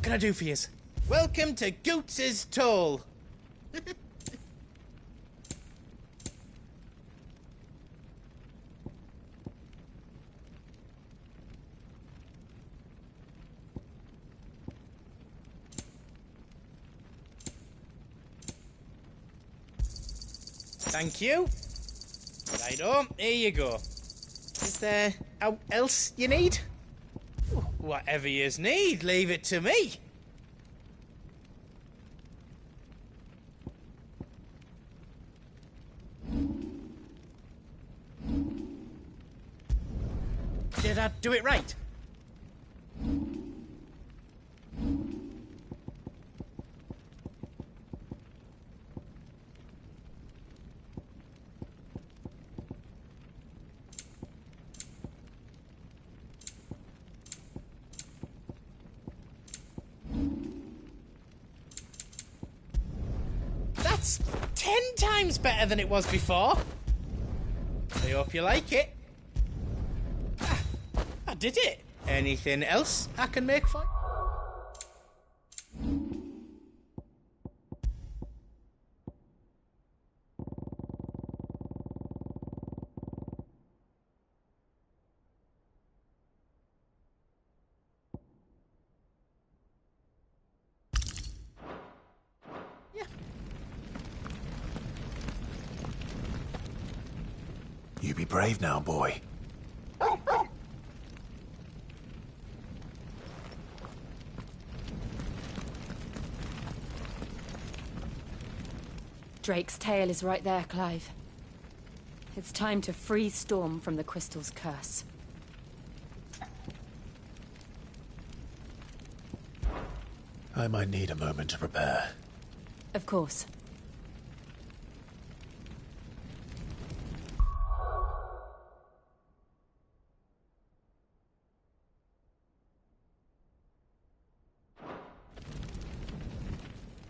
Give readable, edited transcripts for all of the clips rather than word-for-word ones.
What can I do for you? Welcome to Goots's Toll. Thank you. Righto, here you go. Is there out else you need? Whatever yous need, leave it to me. Did I do it right? That's 10 times better than it was before. I hope you like it. I did it. Anything else I can make for you? You be brave now, boy. Drake's tail is right there, Clive. It's time to free Storm from the Crystal's curse. I might need a moment to prepare. Of course.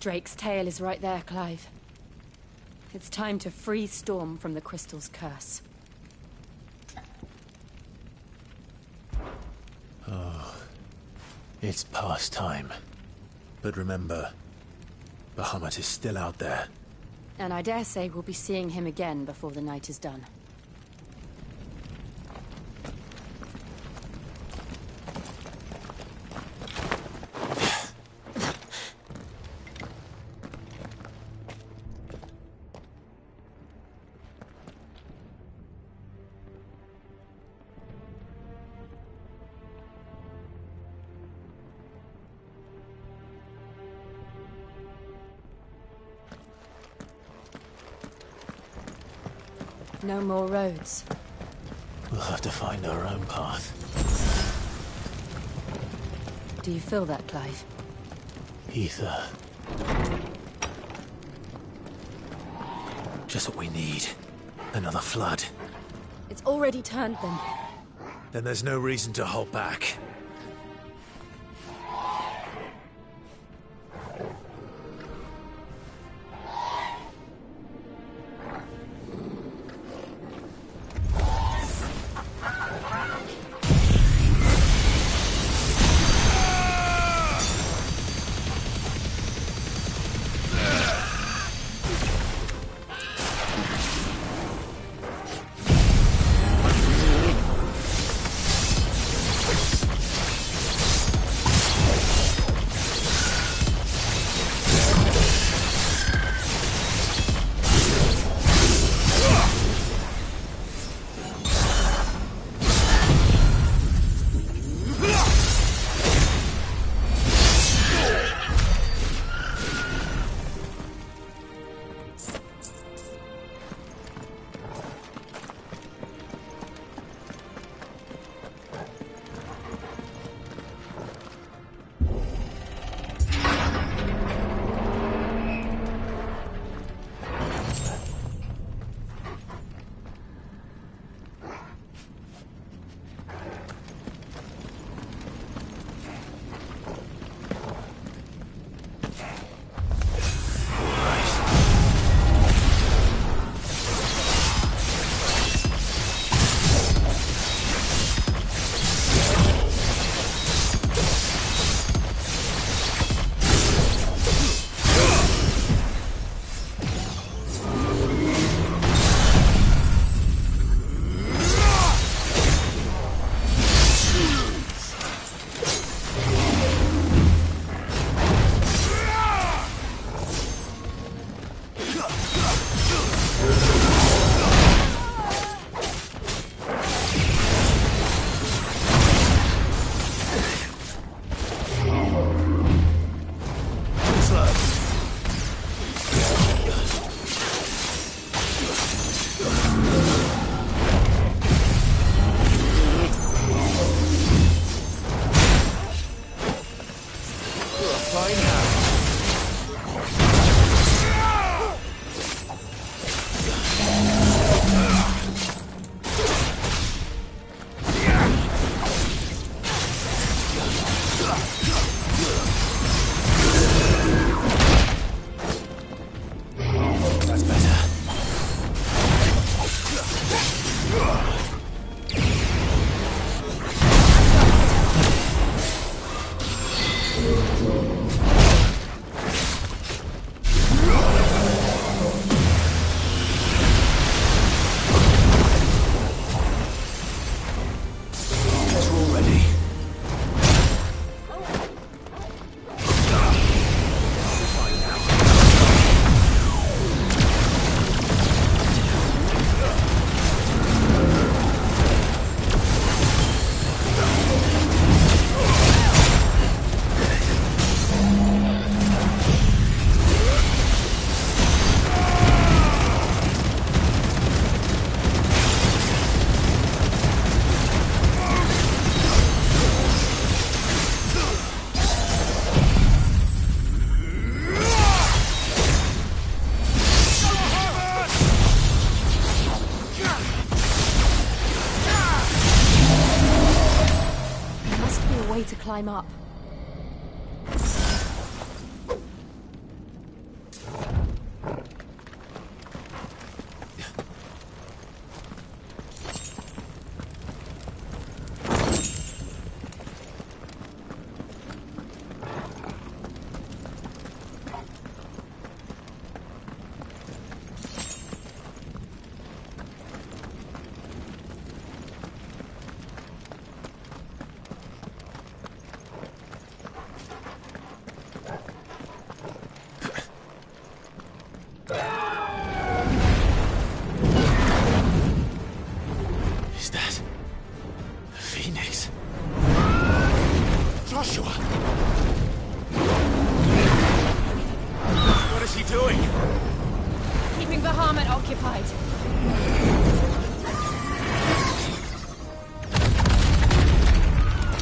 Drake's tail is right there, Clive. It's time to free Storm from the Crystal's curse. Oh, it's past time. But remember, Bahamut is still out there. And I dare say we'll be seeing him again before the night is done. No more roads. We'll have to find our own path. Do you feel that, Clive? Ether. Just what we need. Another flood. It's already turned them. Then there's no reason to hold back. climb up. Is that the Phoenix? Joshua! What is he doing? Keeping Bahamut occupied.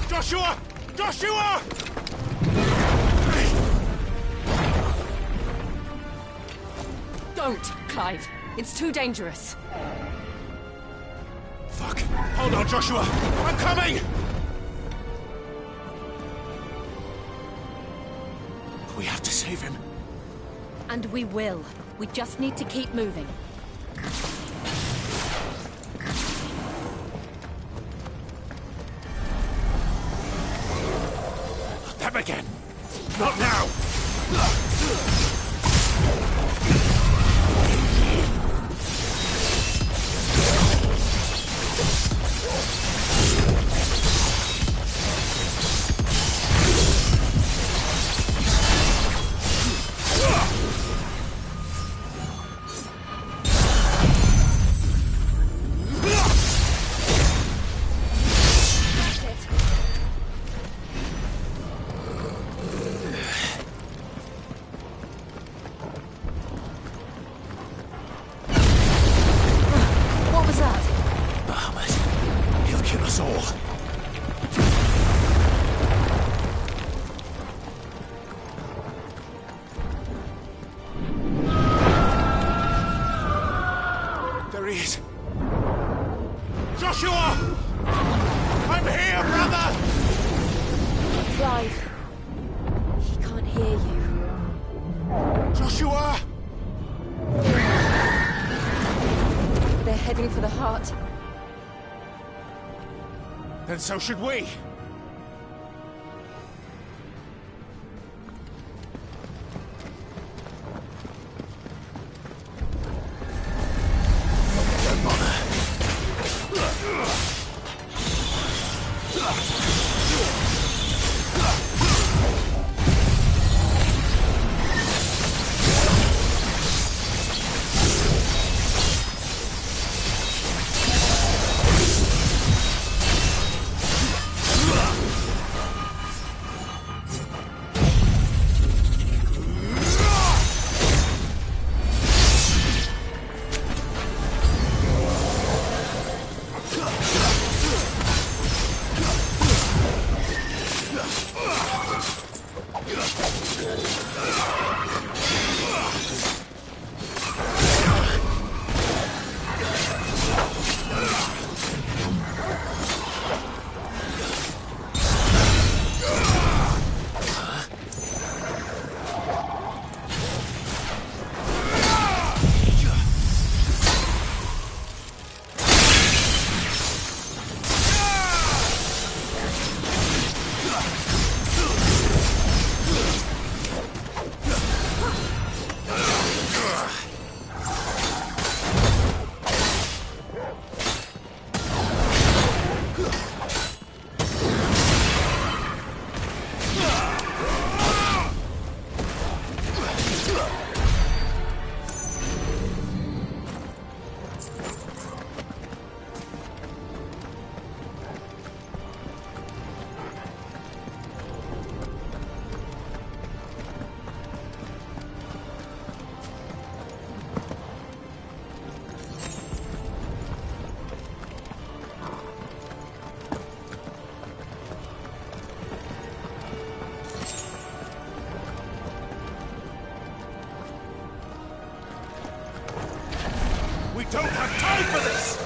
Joshua! Joshua! Don't, Clive. It's too dangerous. Fuck! Hold on, Joshua! I'm coming! We have to save him. And we will. We just need to keep moving. Them again! Not now! What was that? Bahamut. He'll kill us all. There he is. Joshua! I'm here, brother! Clive. He can't hear you. Joshua! They're heading for the heart. Then so should we. Don't bother. We don't have time for this!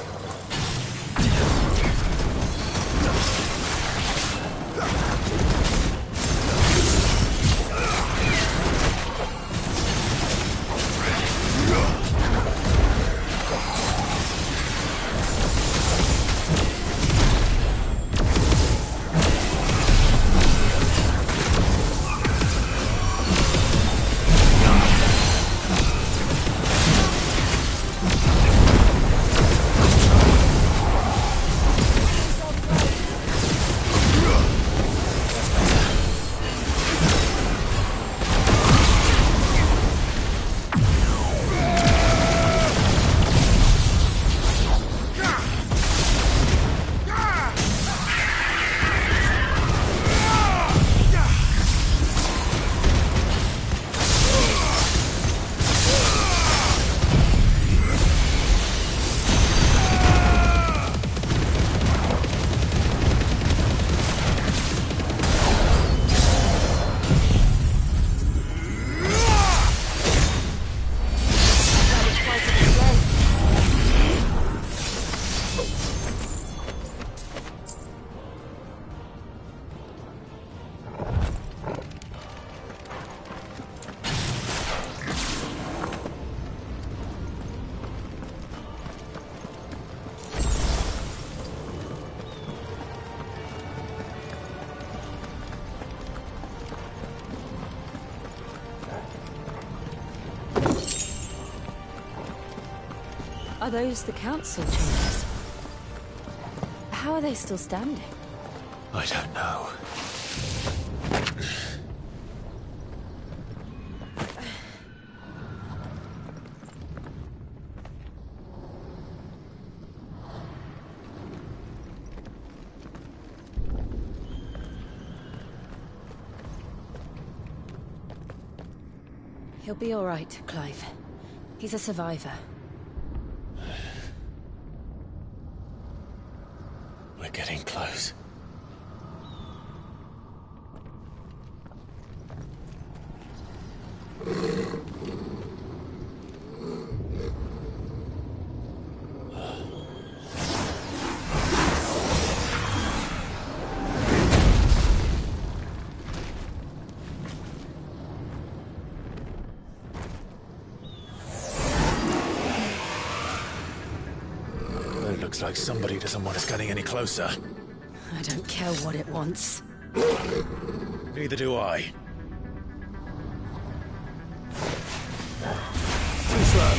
Are those the council chambers? How are they still standing? I don't know. He'll be all right, Clive. He's a survivor. We're getting close. It looks like somebody doesn't want us getting any closer. I don't care what it wants. Neither do I. Too slow.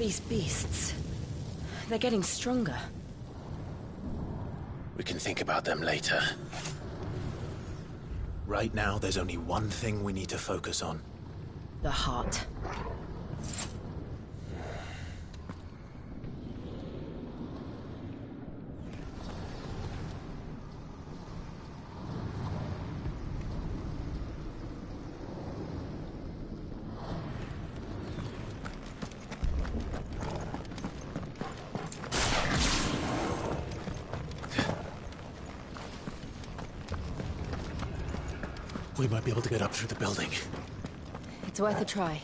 These beasts... they're getting stronger. We can think about them later. Right now, there's only one thing we need to focus on. The heart. We might be able to get up through the building. It's worth a try.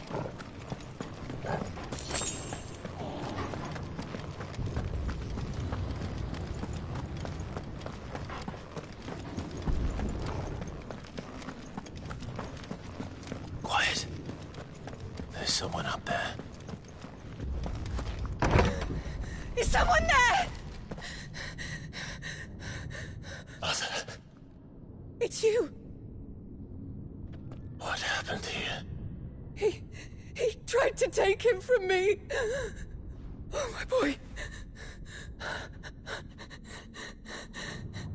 Quiet. There's someone up there. Is someone there? Arthur, It's you. what happened here? He tried to take him from me. Oh, my boy.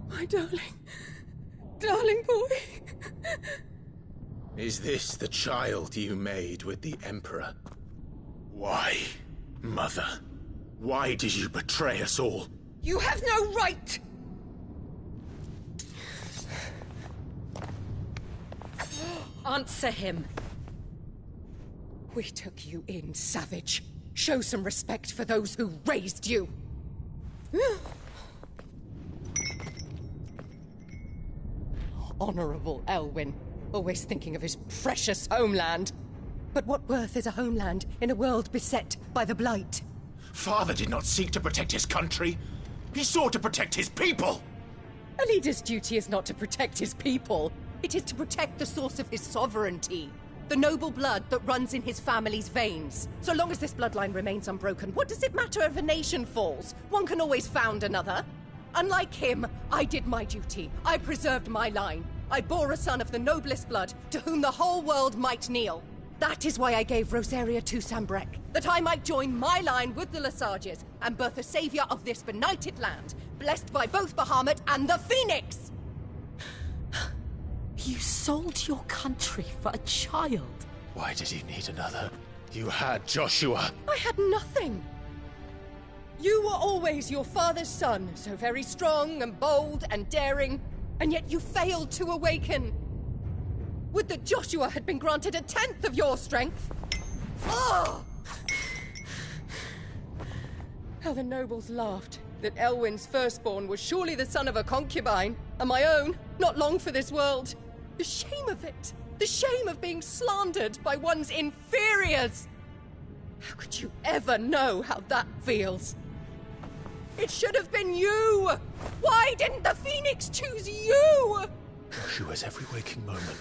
My darling boy. Is this the child you made with the Emperor? Why, Mother? Why did you betray us all? You have no right! Answer him. We took you in, savage. Show some respect for those who raised you. Honorable Elwyn, always thinking of his precious homeland. But what worth is a homeland in a world beset by the Blight? Father did not seek to protect his country. He sought to protect his people. A leader's duty is not to protect his people. It is to protect the source of his sovereignty. The noble blood that runs in his family's veins. So long as this bloodline remains unbroken, what does it matter if a nation falls? One can always found another. Unlike him, I did my duty. I preserved my line. I bore a son of the noblest blood, to whom the whole world might kneel. That is why I gave Rosaria to Sambrek, that I might join my line with the Lesages and birth a savior of this benighted land, blessed by both Bahamut and the Phoenix! You sold your country for a child. Why did you need another? You had Joshua. I had nothing. You were always your father's son, so very strong and bold and daring, and yet you failed to awaken. Would that Joshua had been granted 1/10 of your strength? Oh! How the nobles laughed that Elwyn's firstborn was surely the son of a concubine, and my own, not long for this world. The shame of it! The shame of being slandered by one's inferiors! How could you ever know how that feels? It should have been you! Why didn't the Phoenix choose you? Joshua's every waking moment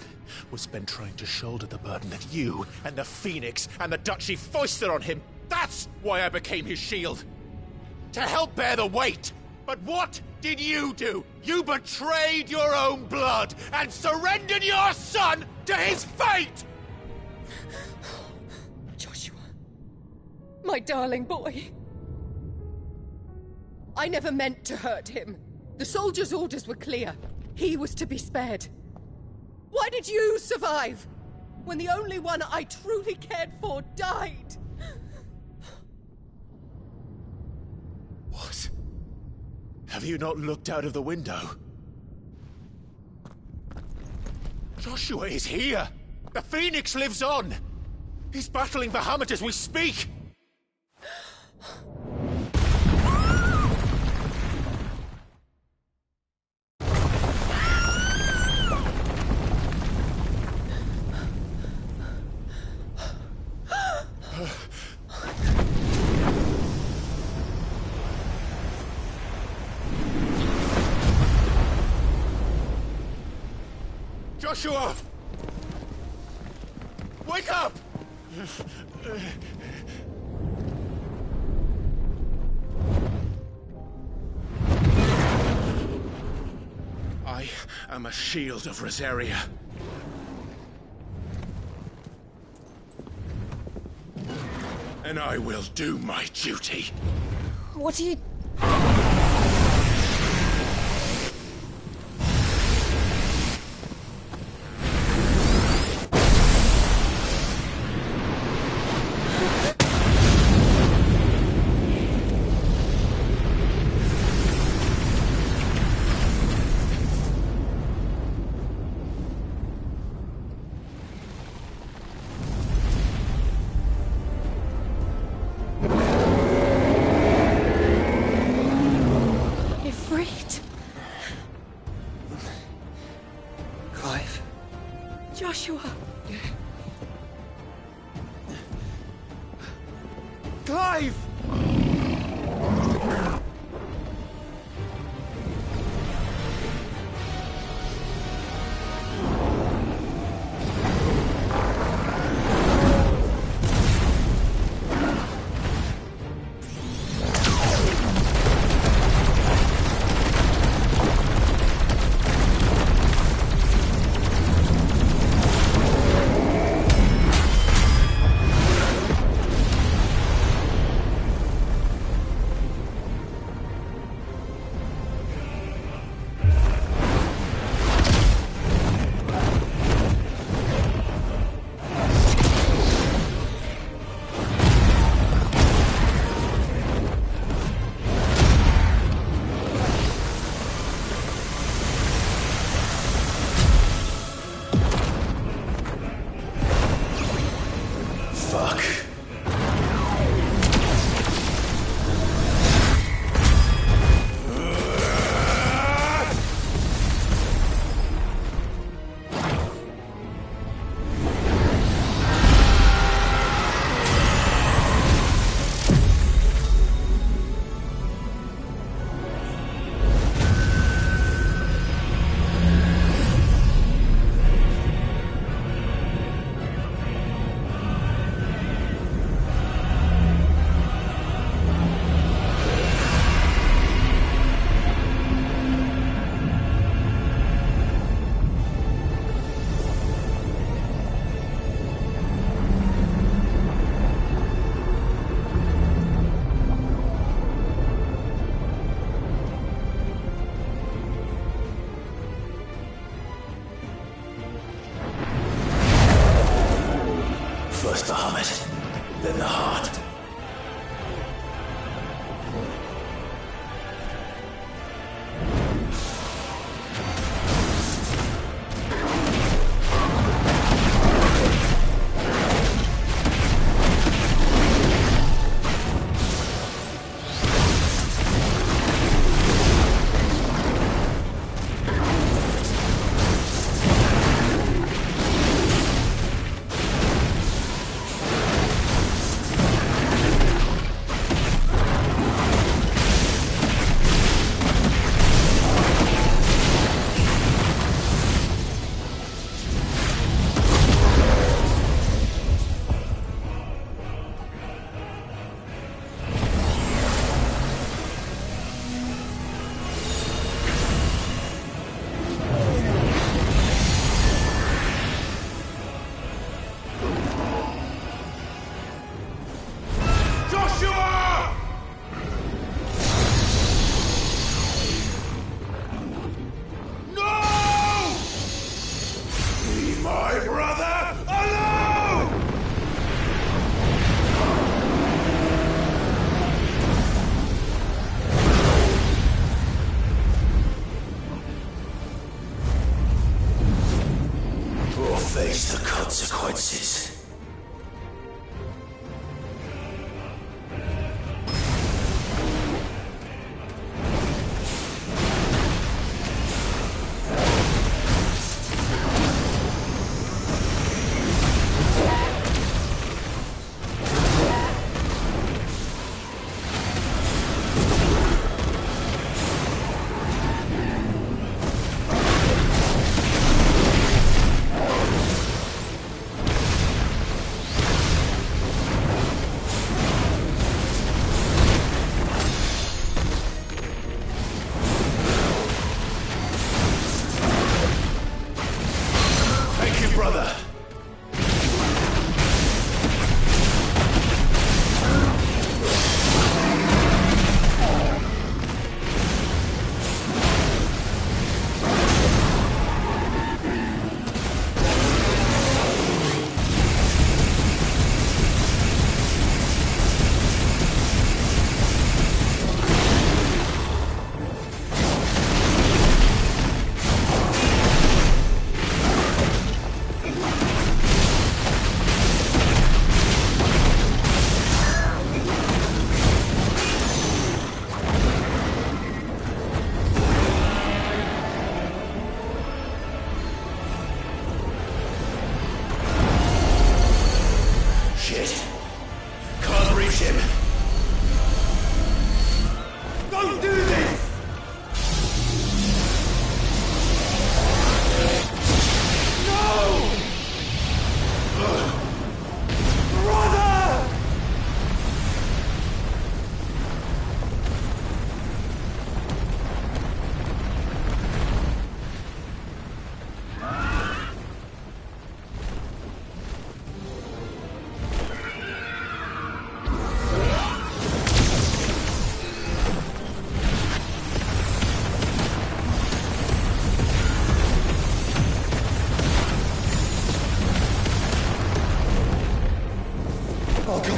was spent trying to shoulder the burden that you and the Phoenix and the Duchy foisted on him. That's why I became his shield. To help bear the weight. But what did you do? You betrayed your own blood and surrendered your son to his fate! Joshua. My darling boy. I never meant to hurt him. The soldiers' orders were clear. He was to be spared. Why did you survive? When the only one I truly cared for died? What? Have you not looked out of the window? Joshua is here! The Phoenix lives on! He's battling Bahamut as we speak! Joshua! Wake up! I am a shield of Rosaria. and I will do my duty. What are you... Clive. Joshua. Clive!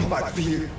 come back for you.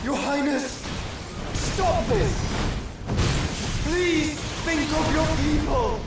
Your Highness! Stop this! Please think of your people!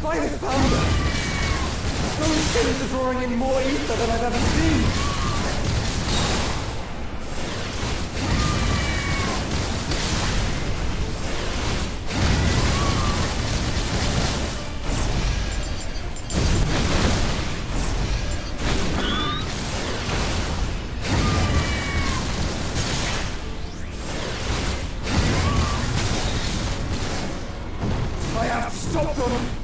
By the founder! Those things are drawing in more ether than I've ever seen! I have to stop them!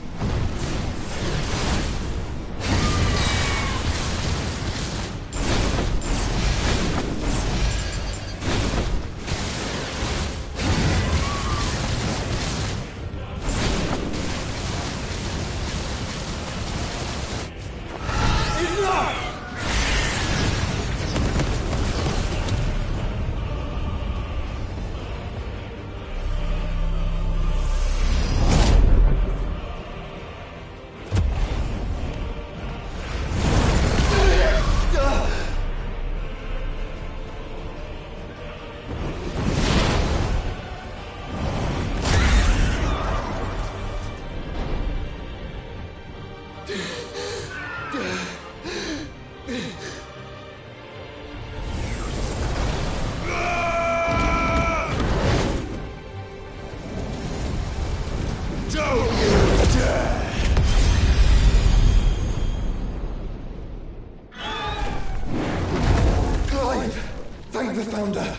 the Founder!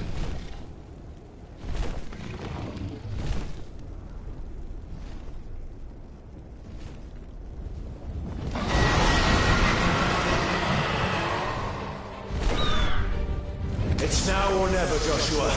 It's now or never, Joshua.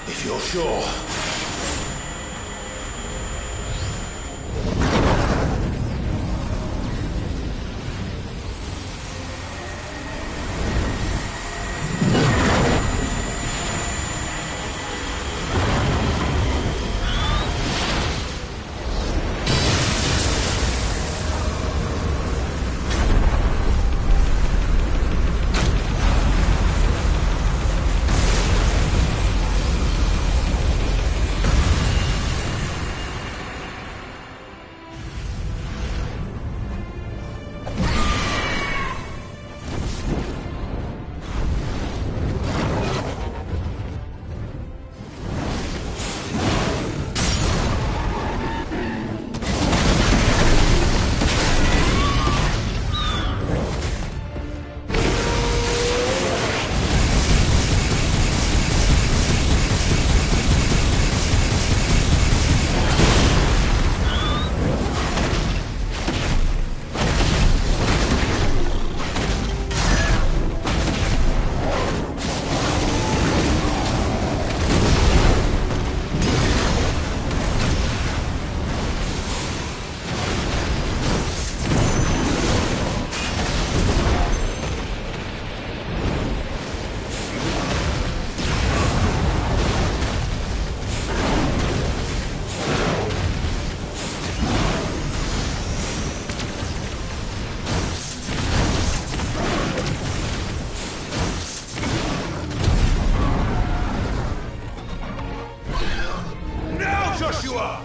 If you're sure. Joshua!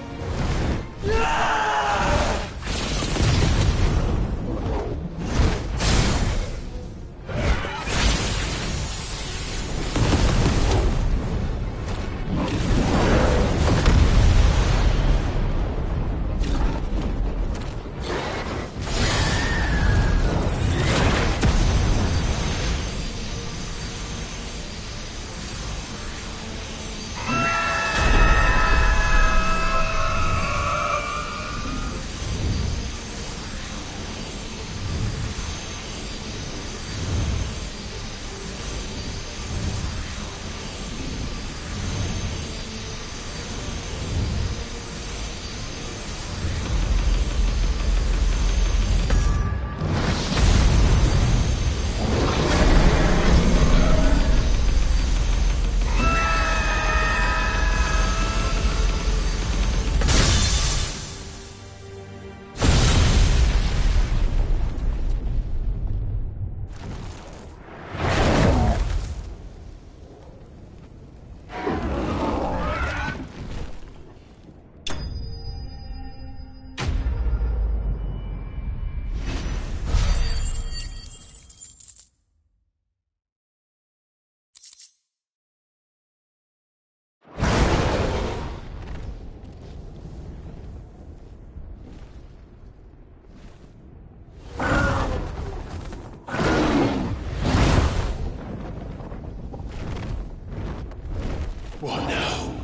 What now?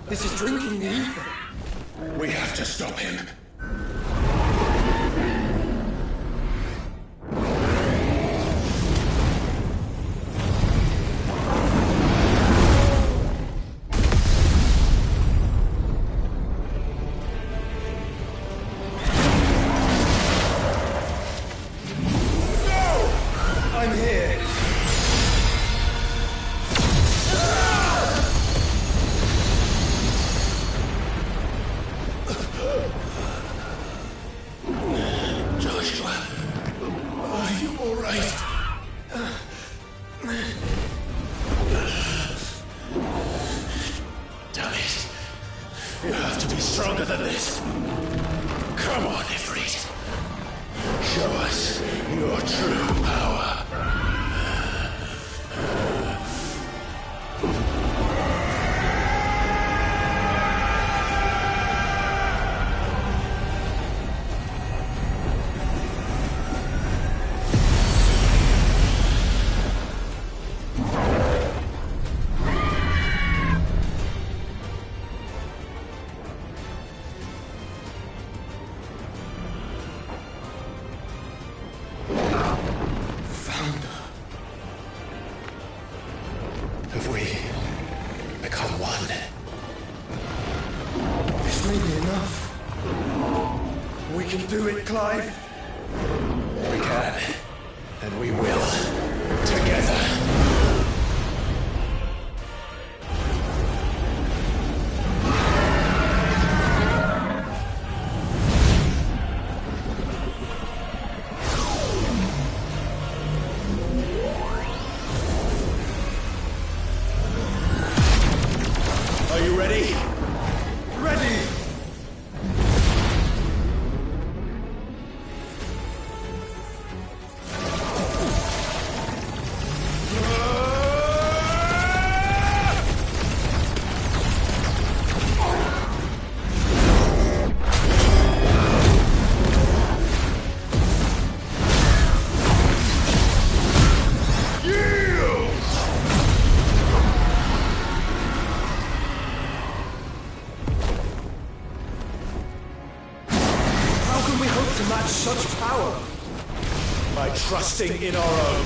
This is drinking the ether. We have to stop him. I'm here. Joshua, are you all right? Damn it. You have to be stronger than this. Come on, Ifrit. Show us your true power. Have we become one? This may be enough. We can do it, Clive. We can, and we will, together. Are you ready? Ready! How can we hope to match such power? By trusting in our own.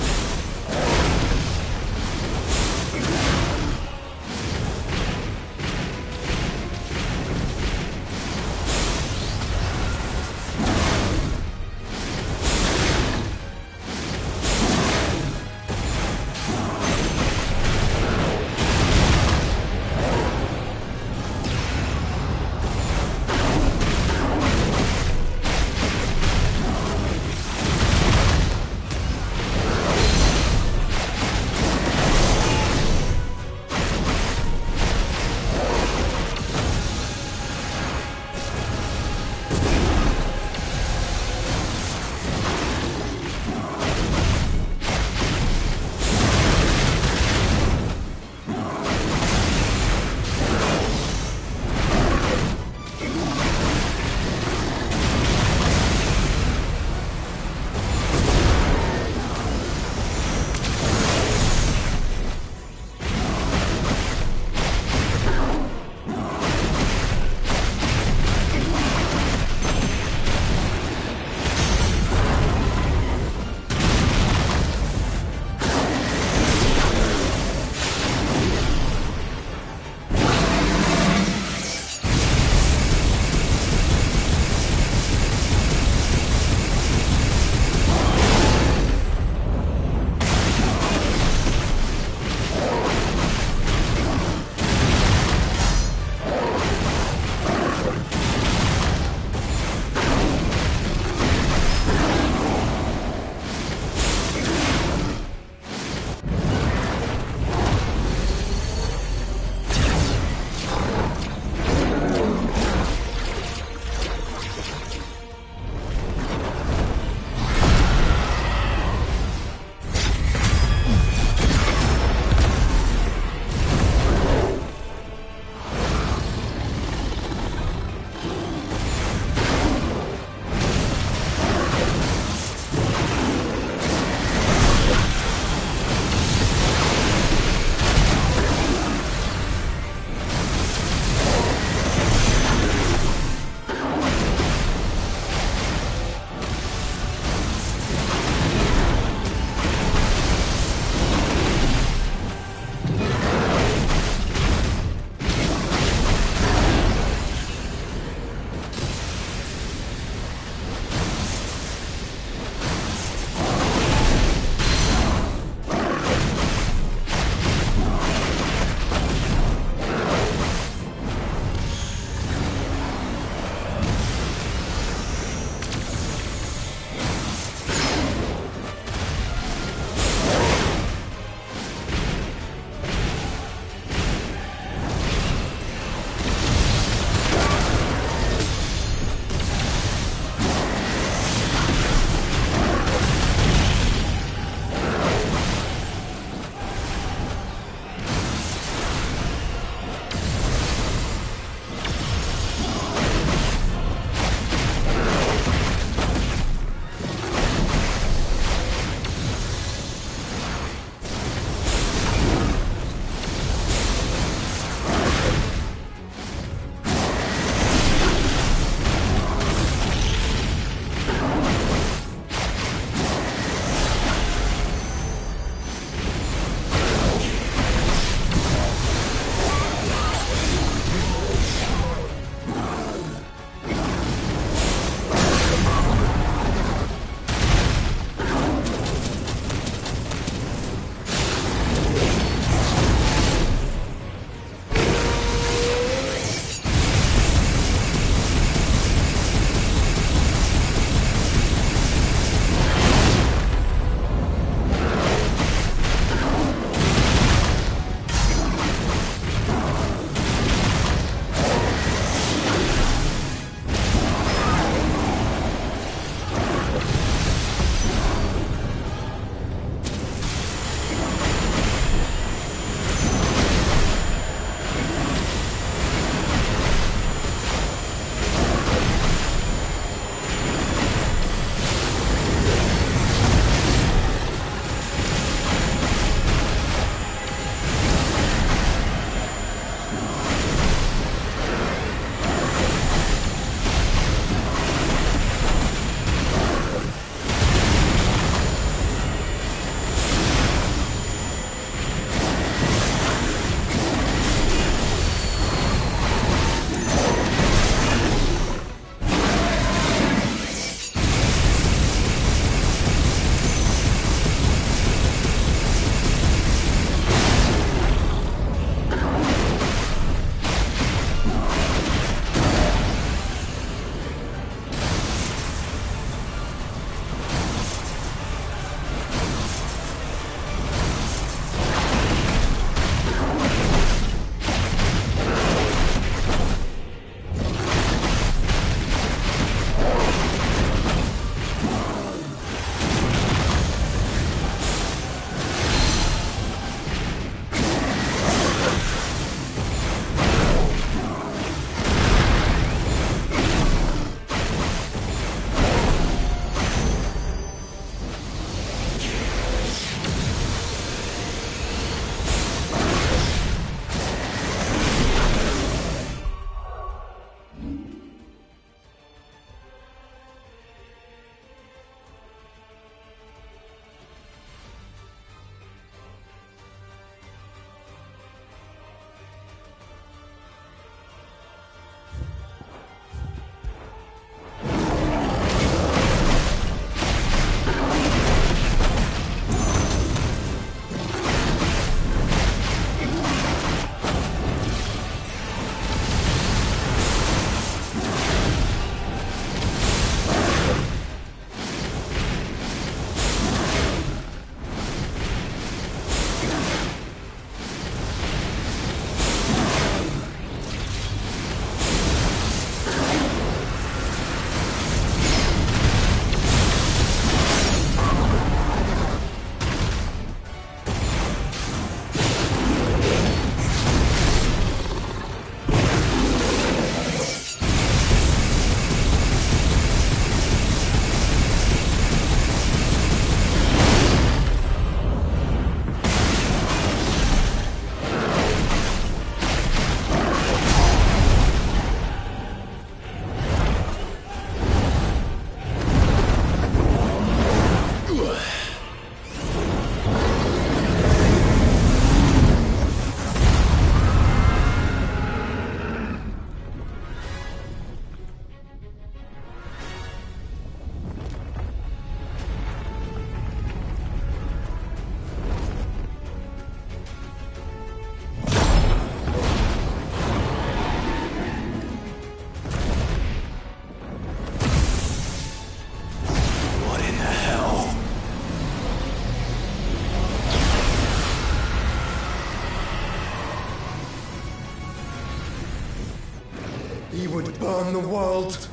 burn the world.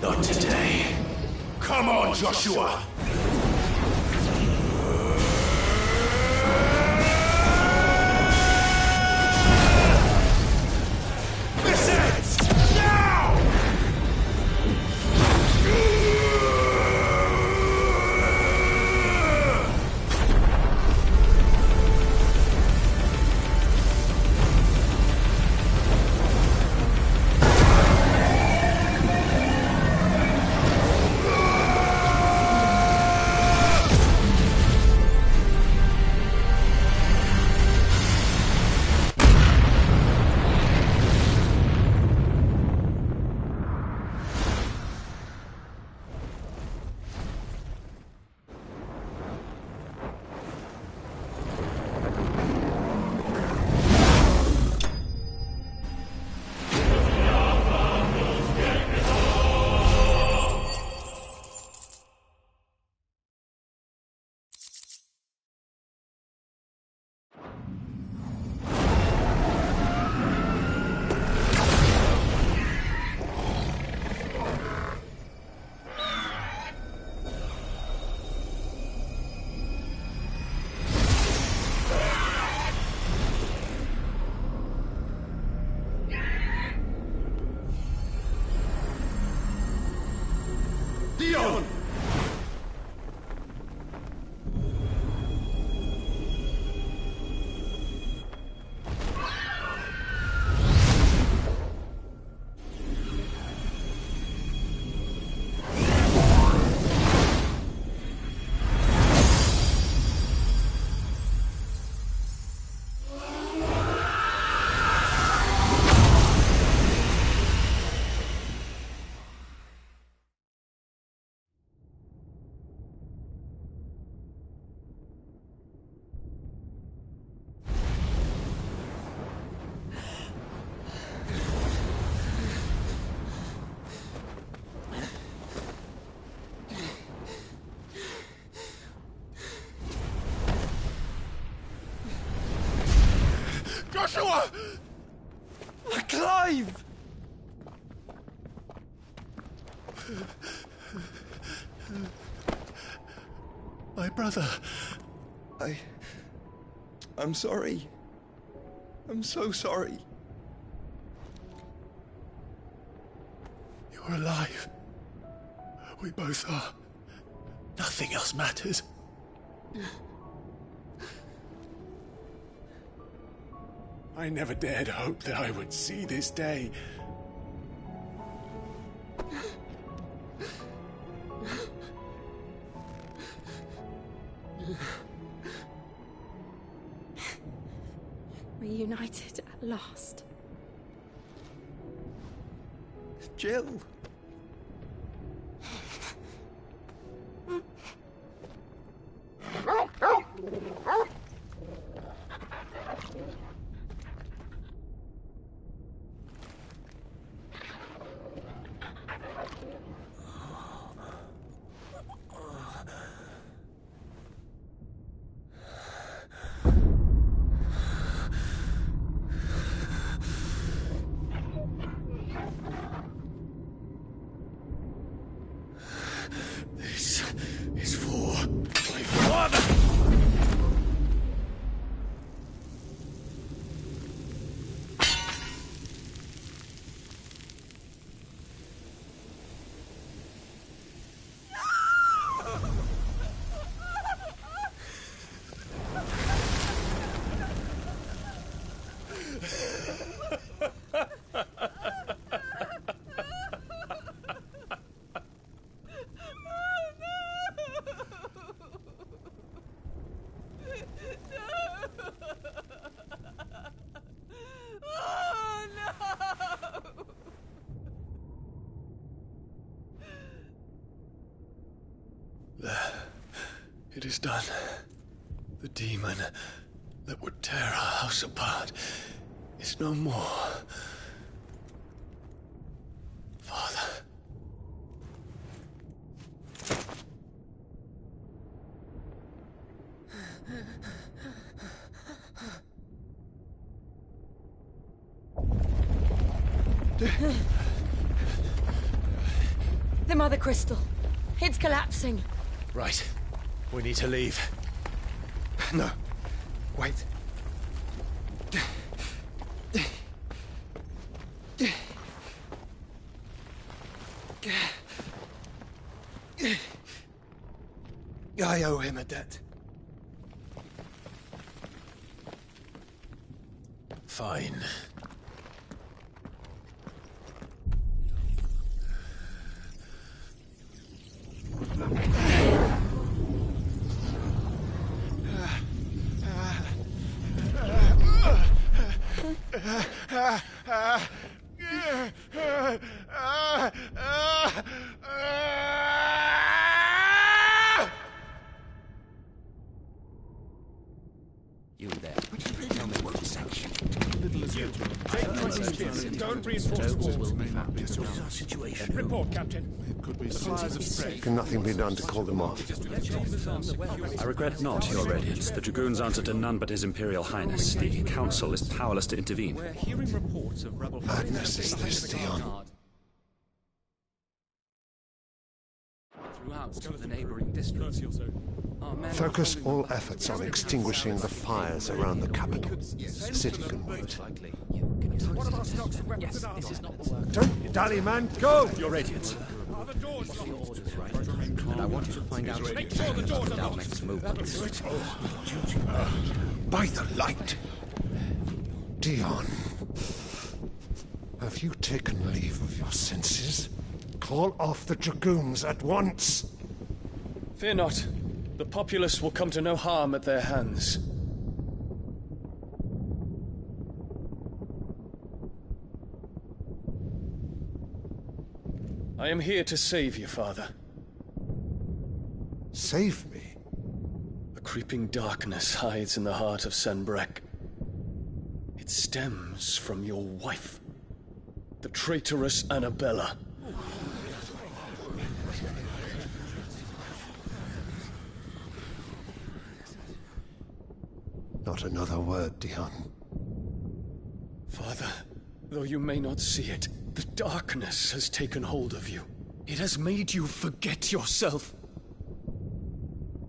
Not today. Come on, Joshua! This ends now! Dion! Joshua! Clive! My brother. I'm sorry. I'm so sorry. You're alive. We both are. Nothing else matters. I never dared hope that I would see this day. Reunited at last. Jill. This is for my father! It is done. The demon that would tear our house apart is no more. Father, The Mother Crystal. It's collapsing. Right. We need to leave. No. Wait. I owe him a debt. Fine. You there. Tell me what this action. Don't reinforce walls. Situation. Report, Captain. Can nothing be done to call them off? I regret not, Your Radiance. The Dragoons answer to none but His Imperial Highness. The Council is powerless to intervene. We're hearing reports of rebel... Madness is this, Dion. Throughout the neighboring districts. Focus all efforts on extinguishing the fires around the capital. The city can wait. Don't you dally, man. Go! Your Radiance. And I want you to find out Make sure the doors are locked. next movements. By the light! Dion. Have you taken leave of your senses? Call off the Dragoons at once! Fear not. The populace will come to no harm at their hands. I am here to save you, Father. Save me? A creeping darkness hides in the heart of Sanbreque. It stems from your wife, the traitorous Annabella. Not another word, Dion. Father, though you may not see it, the darkness has taken hold of you. It has made you forget yourself.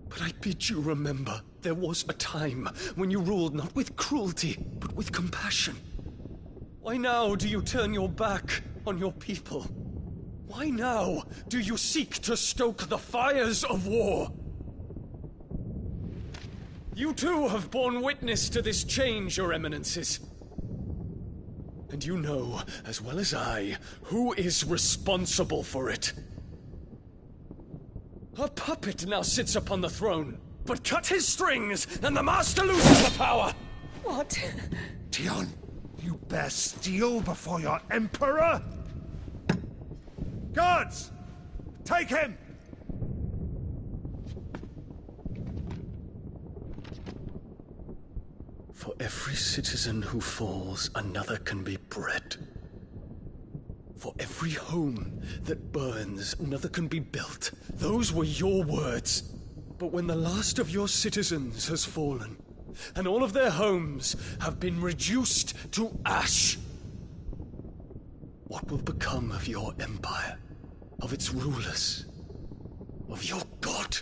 But I bid you remember, there was a time when you ruled not with cruelty, but with compassion. Why now do you turn your back on your people? Why now do you seek to stoke the fires of war? You too have borne witness to this change, Your Eminences. And you know, as well as I, who is responsible for it. A puppet now sits upon the throne, but cut his strings, and the Master loses the power! What? Dion, you bear steel before your Emperor? Guards! Take him! For every citizen who falls, another can be bred. For every home that burns, another can be built. Those were your words. But when the last of your citizens has fallen, and all of their homes have been reduced to ash, what will become of your empire, of its rulers, of your god?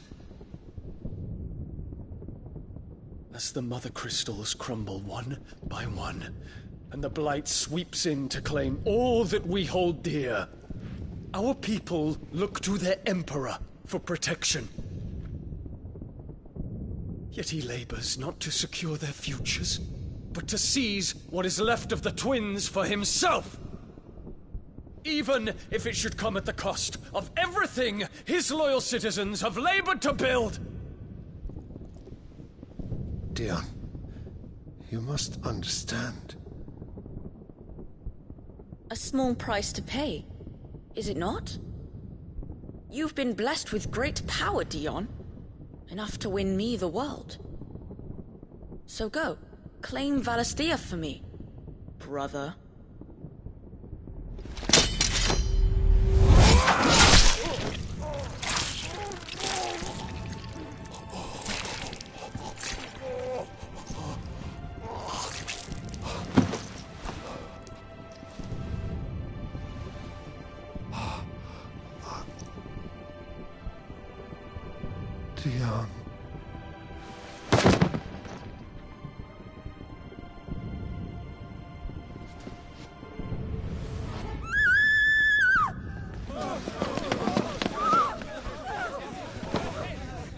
As the Mother Crystals crumble one by one, and the Blight sweeps in to claim all that we hold dear, our people look to their Emperor for protection. Yet he labors not to secure their futures, but to seize what is left of the twins for himself! Even if it should come at the cost of everything his loyal citizens have labored to build! Dion, you must understand. A small price to pay, is it not? You've been blessed with great power, Dion. Enough to win me the world. So go, claim Valisthea for me, brother. Dion.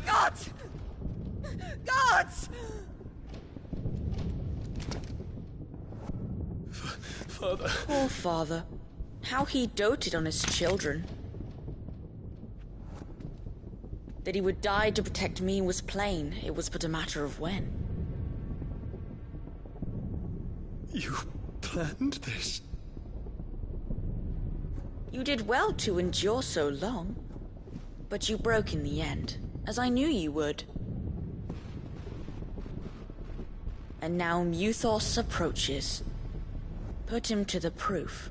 Gods! Gods! Father. Poor father. How he doted on his children. That he would die to protect me was plain. It was but a matter of when. You planned this? You did well to endure so long. But you broke in the end, as I knew you would. And now Muthos approaches. Put him to the proof.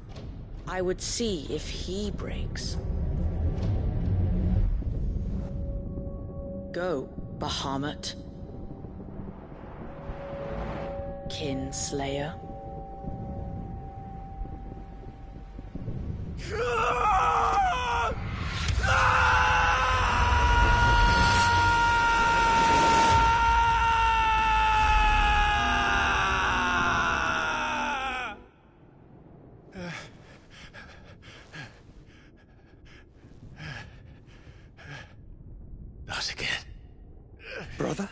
I would see if he breaks. Go, Bahamut. Kinslayer. Not again. Brother?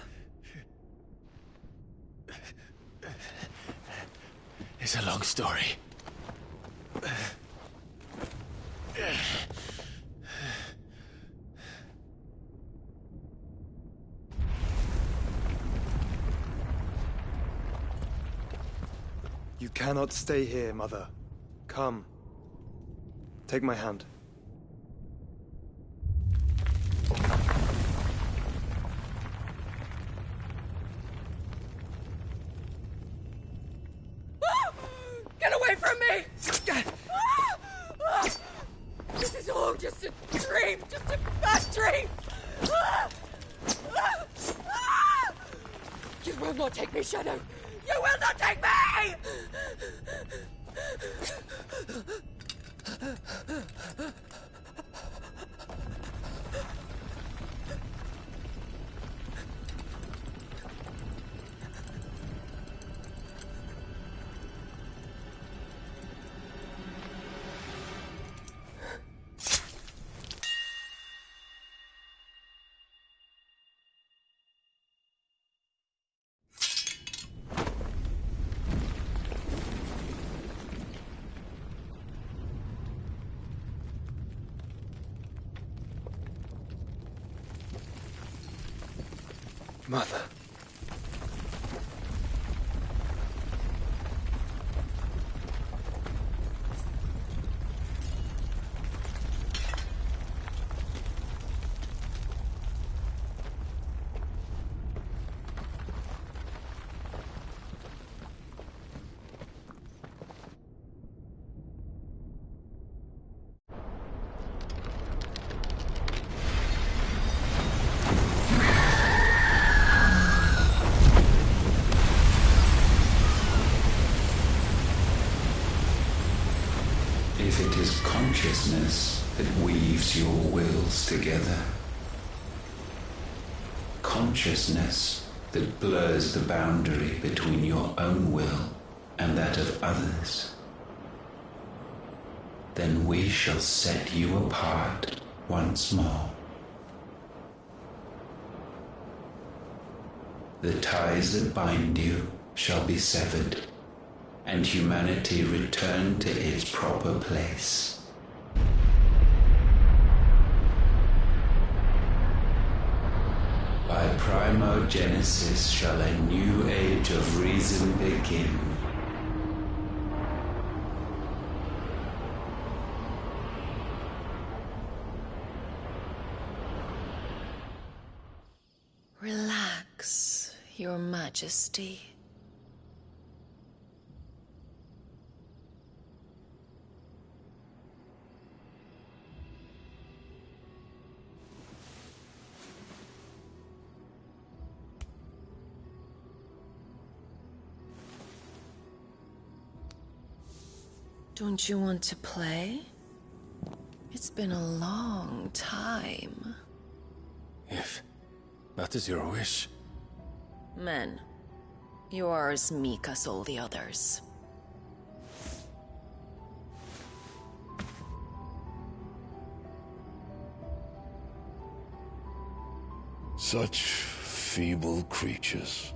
It's a long story. You cannot stay here, Mother. Come. Take my hand. Get away from me! This is all just a dream, just a bad dream! You will not take me, Shadow! You will not take me! Mother. If it is consciousness that weaves your wills together, consciousness that blurs the boundary between your own will and that of others, then we shall set you apart once more. The ties that bind you shall be severed, and humanity return to its proper place. By primogenesis shall a new age of reason begin. Relax, Your Majesty. Don't you want to play? It's been a long time. That is your wish. Men, you are as meek as all the others. Such feeble creatures.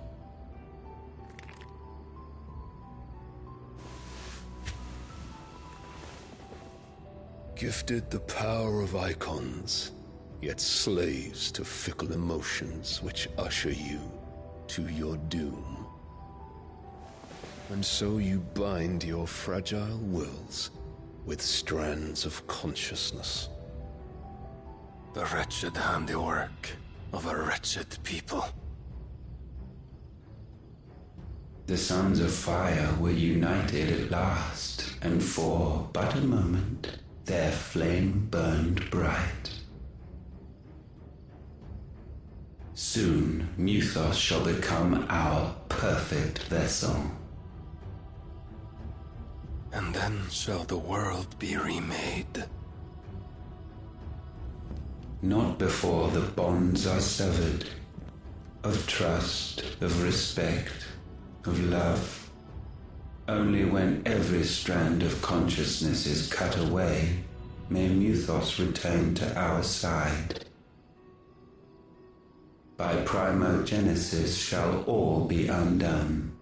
Gifted the power of icons, yet slaves to fickle emotions which usher you to your doom. And so you bind your fragile wills with strands of consciousness. The wretched handiwork of a wretched people. The Sons of Fire were united at last, and for but a moment their flame burned bright. Soon Mythos shall become our perfect vessel. And then shall the world be remade. Not before the bonds are severed, of trust, of respect, of love. Only when every strand of consciousness is cut away, may Mythos return to our side. By primogenesis shall all be undone.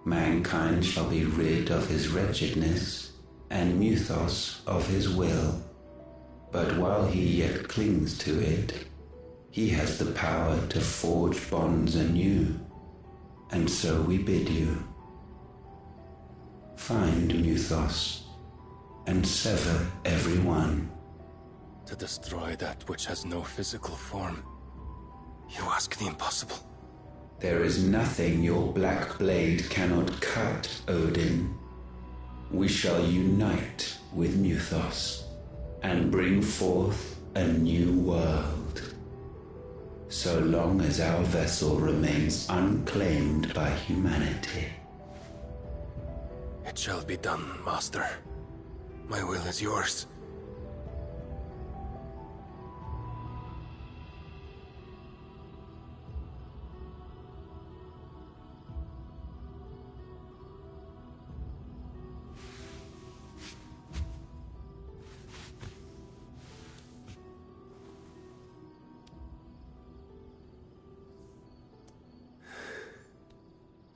Mankind shall be rid of his wretchedness, and Mythos of his will. But while he yet clings to it, he has the power to forge bonds anew. And so we bid you, find Mythos, and sever every one. To destroy that which has no physical form, you ask the impossible. There is nothing your black blade cannot cut, Odin. We shall unite with Mythos, and bring forth a new world. So long as our vessel remains unclaimed by humanity. It shall be done, Master. My will is yours.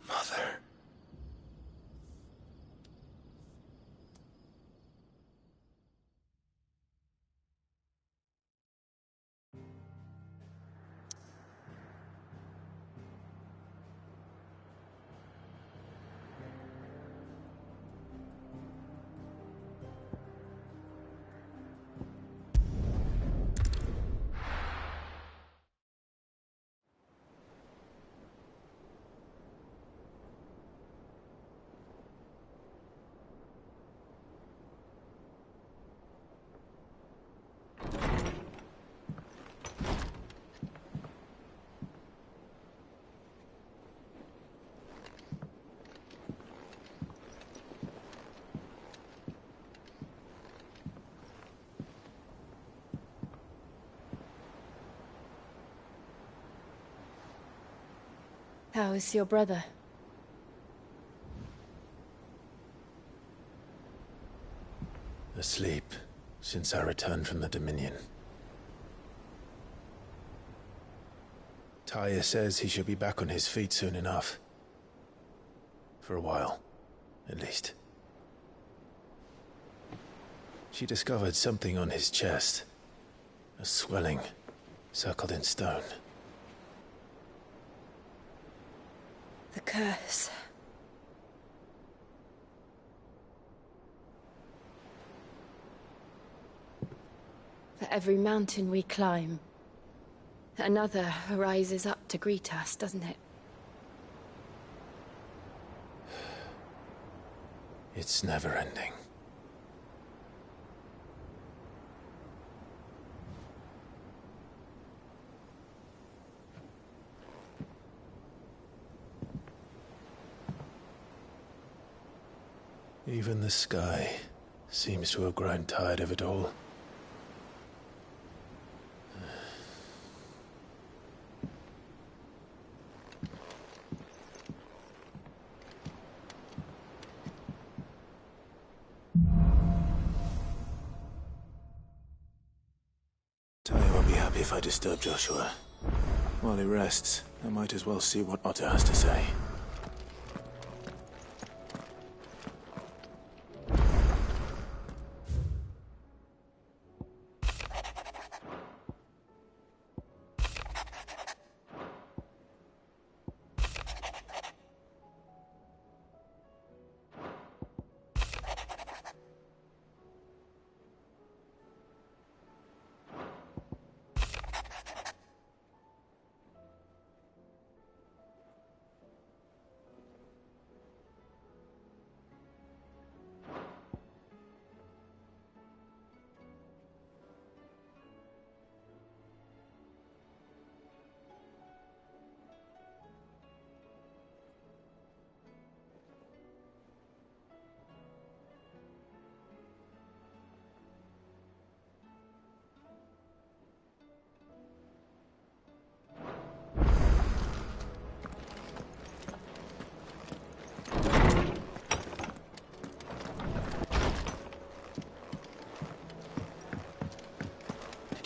Mother. How is your brother? Asleep, since I returned from the Dominion. Taya says he should be back on his feet soon enough. For a while, at least. She discovered something on his chest. A swelling, circled in stone. The curse. For every mountain we climb, another rises up to greet us, doesn't it? It's never ending. Even the sky seems to have grown tired of it all. if I disturb Joshua. While he rests, I might as well see what Otto has to say.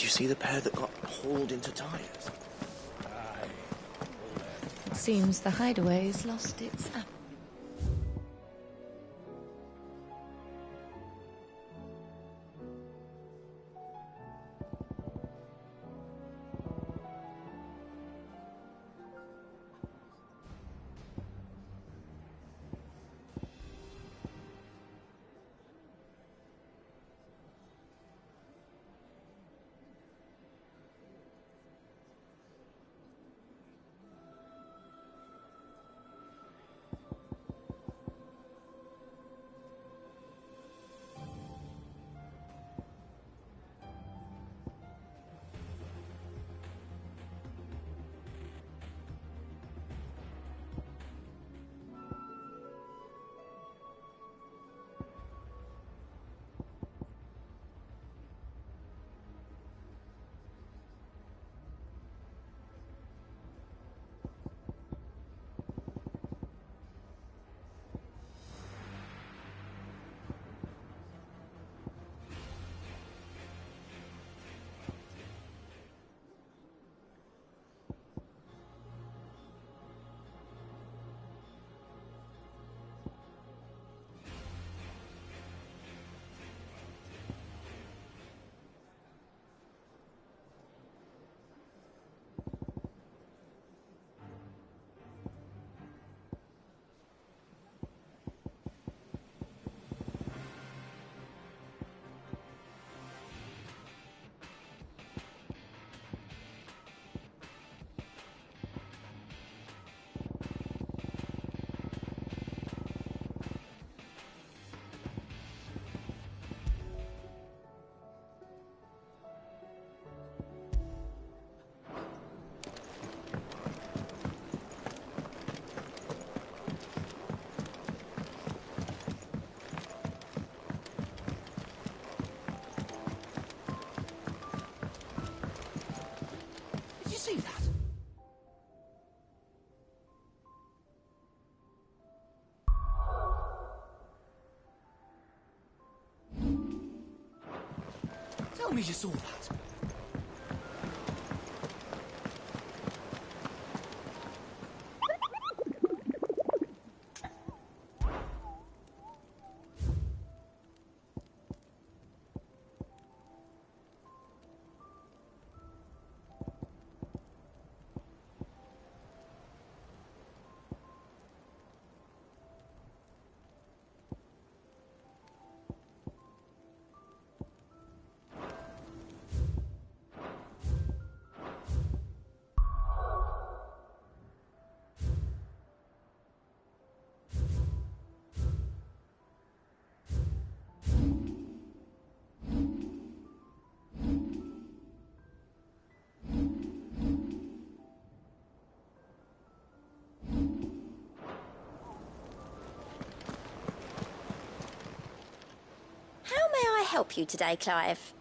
Did you see the pair that got hauled into tires? It seems the hideaway has lost its apple. See that? Tell me you saw that. Help you today, Clive?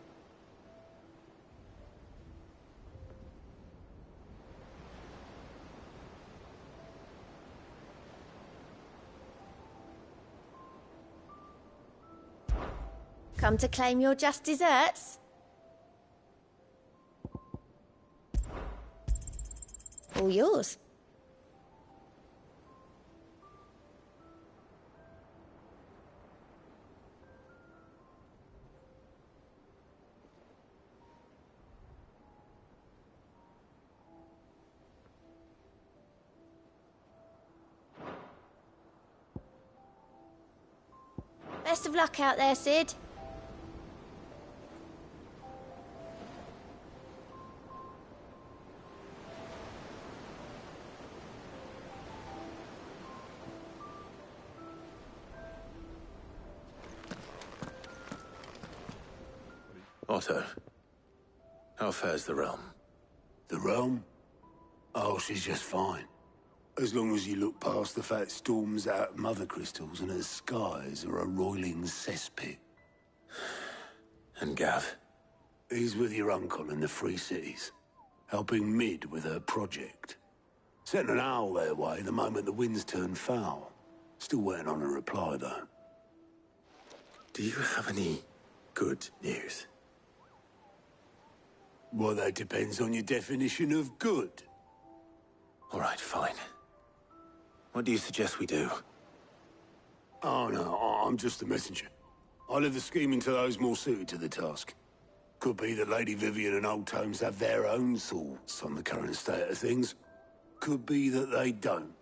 Come to claim your just desserts? All yours. Best of luck out there, Cid. Otto, how fares the realm? The realm? Oh, she's just fine. As long as you look past the fat storms out mother crystals and her skies are a roiling cesspit. And Gav? He's with your uncle in the Free Cities, helping Mid with her project. Sent an owl their way the moment the winds turned foul. Still waiting on a reply, though. Do you have any good news? Well, that depends on your definition of good. All right, fine. What do you suggest we do? Oh, no, I'm just the messenger. I leave the scheming to those more suited to the task. Could be that Lady Vivian and Old Tomes have their own thoughts on the current state of things. Could be that they don't.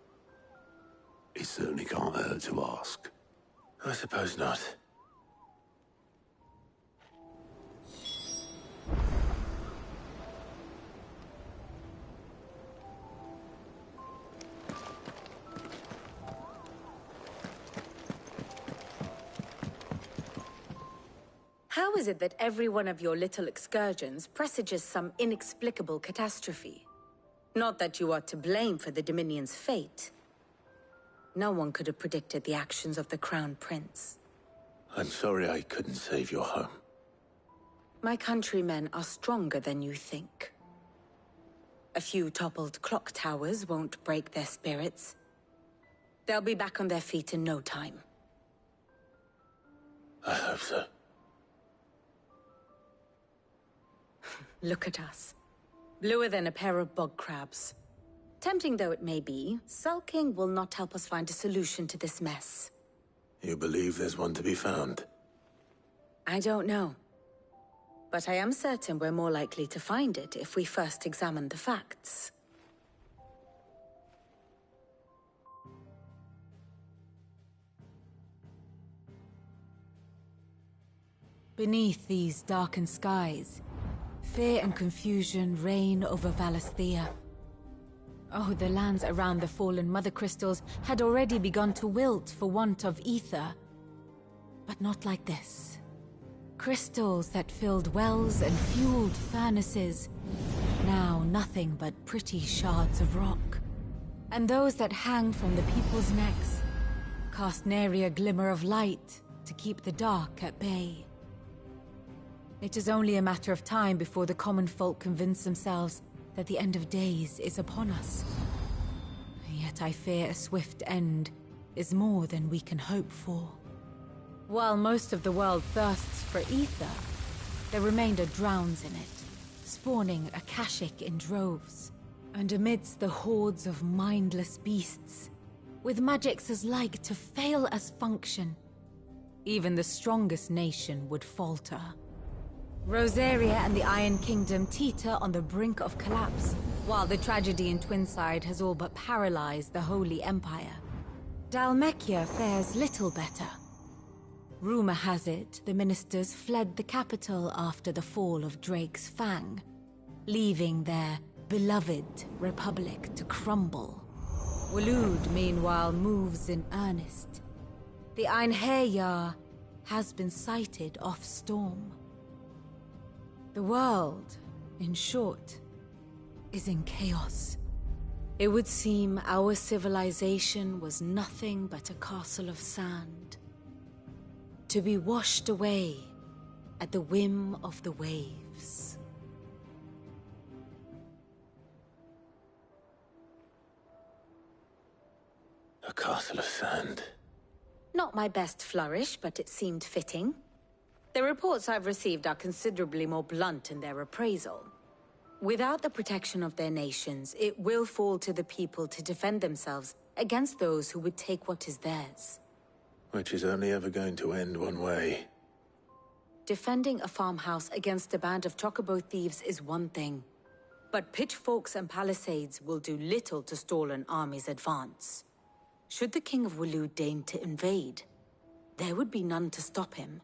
It certainly can't hurt to ask. I suppose not. How is it that every one of your little excursions presages some inexplicable catastrophe? Not that you are to blame for the Dominion's fate. No one could have predicted the actions of the Crown Prince. I'm sorry I couldn't save your home. My countrymen are stronger than you think. A few toppled clock towers won't break their spirits. They'll be back on their feet in no time. I hope so. Look at us. Bluer than a pair of bog crabs. Tempting though it may be, sulking will not help us find a solution to this mess. You believe there's one to be found? I don't know. But I am certain we're more likely to find it if we first examine the facts. Beneath these darkened skies, fear and confusion reign over Valisthea. Oh, the lands around the fallen Mother Crystals had already begun to wilt for want of ether. But not like this. Crystals that filled wells and fueled furnaces, now nothing but pretty shards of rock. And those that hang from the people's necks cast nary a glimmer of light to keep the dark at bay. It is only a matter of time before the common folk convince themselves that the end of days is upon us. Yet I fear a swift end is more than we can hope for. While most of the world thirsts for ether, the remainder drowns in it, spawning Akashic in droves. And amidst the hordes of mindless beasts, with magics as like to fail as function, even the strongest nation would falter. Rosaria and the Iron Kingdom teeter on the brink of collapse, while the tragedy in Twinside has all but paralyzed the Holy Empire. Dhalmekia fares little better. Rumor has it the ministers fled the capital after the fall of Drake's Fang, leaving their beloved republic to crumble. Waloed, meanwhile, moves in earnest. The Einherjar has been sighted off Storm. The world, in short, is in chaos. It would seem our civilization was nothing but a castle of sand, to be washed away at the whim of the waves. A castle of sand. Not my best flourish, but it seemed fitting. The reports I've received are considerably more blunt in their appraisal. Without the protection of their nations, it will fall to the people to defend themselves against those who would take what is theirs. Which is only ever going to end one way. Defending a farmhouse against a band of chocobo thieves is one thing, but pitchforks and palisades will do little to stall an army's advance. Should the King of Waloed deign to invade, there would be none to stop him.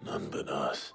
None but us.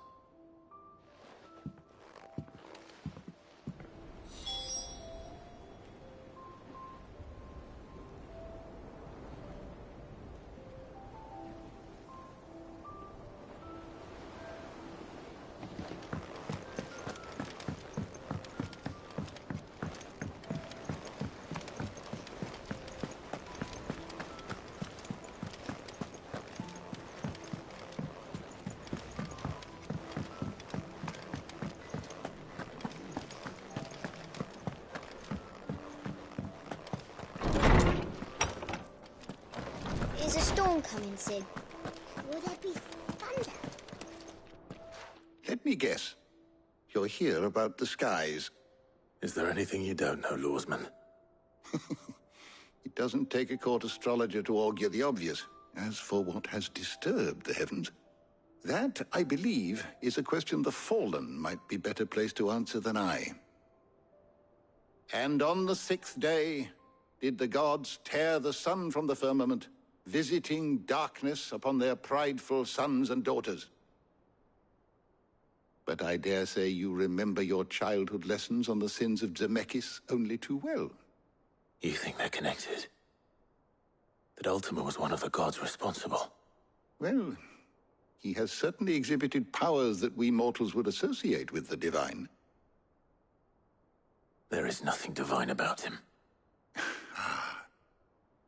Is a storm coming, Sid? Will there be thunder? Let me guess. You're here about the skies. Is there anything you don't know, Lawsman? It doesn't take a court astrologer to augur the obvious. As for what has disturbed the heavens, that, I believe, is a question the Fallen might be better placed to answer than I. And on the 6th day did the gods tear the sun from the firmament, visiting darkness upon their prideful sons and daughters. But I dare say you remember your childhood lessons on the sins of Zemeckis only too well. You think they're connected? That Ultima was one of the gods responsible? Well, he has certainly exhibited powers that we mortals would associate with the divine. There is nothing divine about him.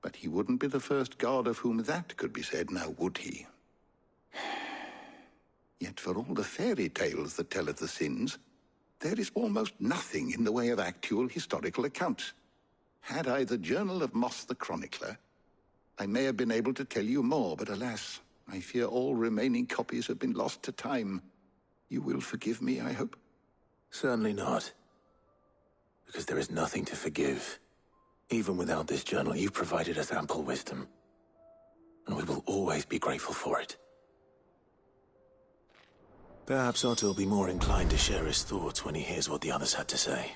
But he wouldn't be the first god of whom that could be said, now would he? Yet for all the fairy tales that tell of the sins, there is almost nothing in the way of actual historical accounts. Had I the Journal of Moss the Chronicler, I may have been able to tell you more, but alas, I fear all remaining copies have been lost to time. You will forgive me, I hope? Certainly not. Because there is nothing to forgive. Even without this journal, you've provided us ample wisdom. And we will always be grateful for it. Perhaps Otto will be more inclined to share his thoughts when he hears what the others had to say.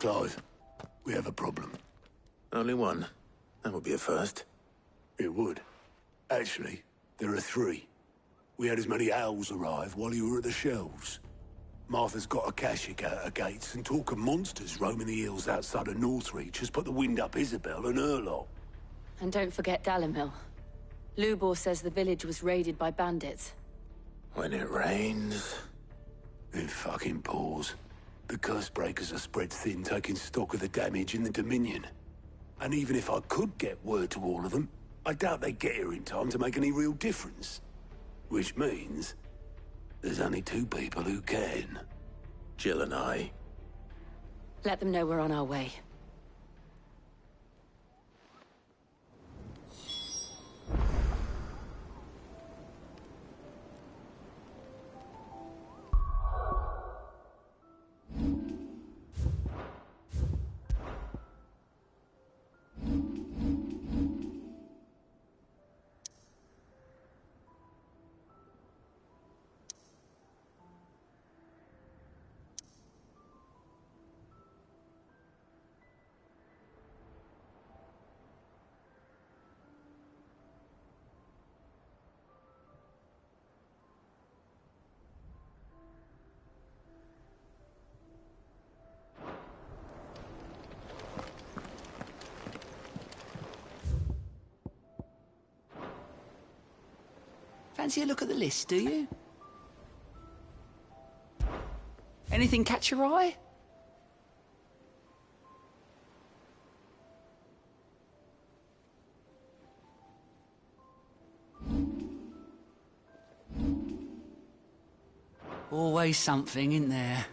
Clive, we have a problem. Only one. That would be a first. It would. Actually, there are 3. We had as many owls arrive while you were at the shelves. Martha's got a Akashic out her gates, and talk of monsters roaming the hills outside of Northreach has put the wind up Isabel and her lot. And don't forget Dalimil. Lubor says the village was raided by bandits. When it rains... It fucking pours. The Cursebreakers are spread thin, taking stock of the damage in the Dominion. And even if I could get word to all of them, I doubt they'd get here in time to make any real difference. Which means... there's only 2 people who can. Jill and I. Let them know we're on our way. Fancy a look at the list, do you? Anything catch your eye? Always something, isn't there?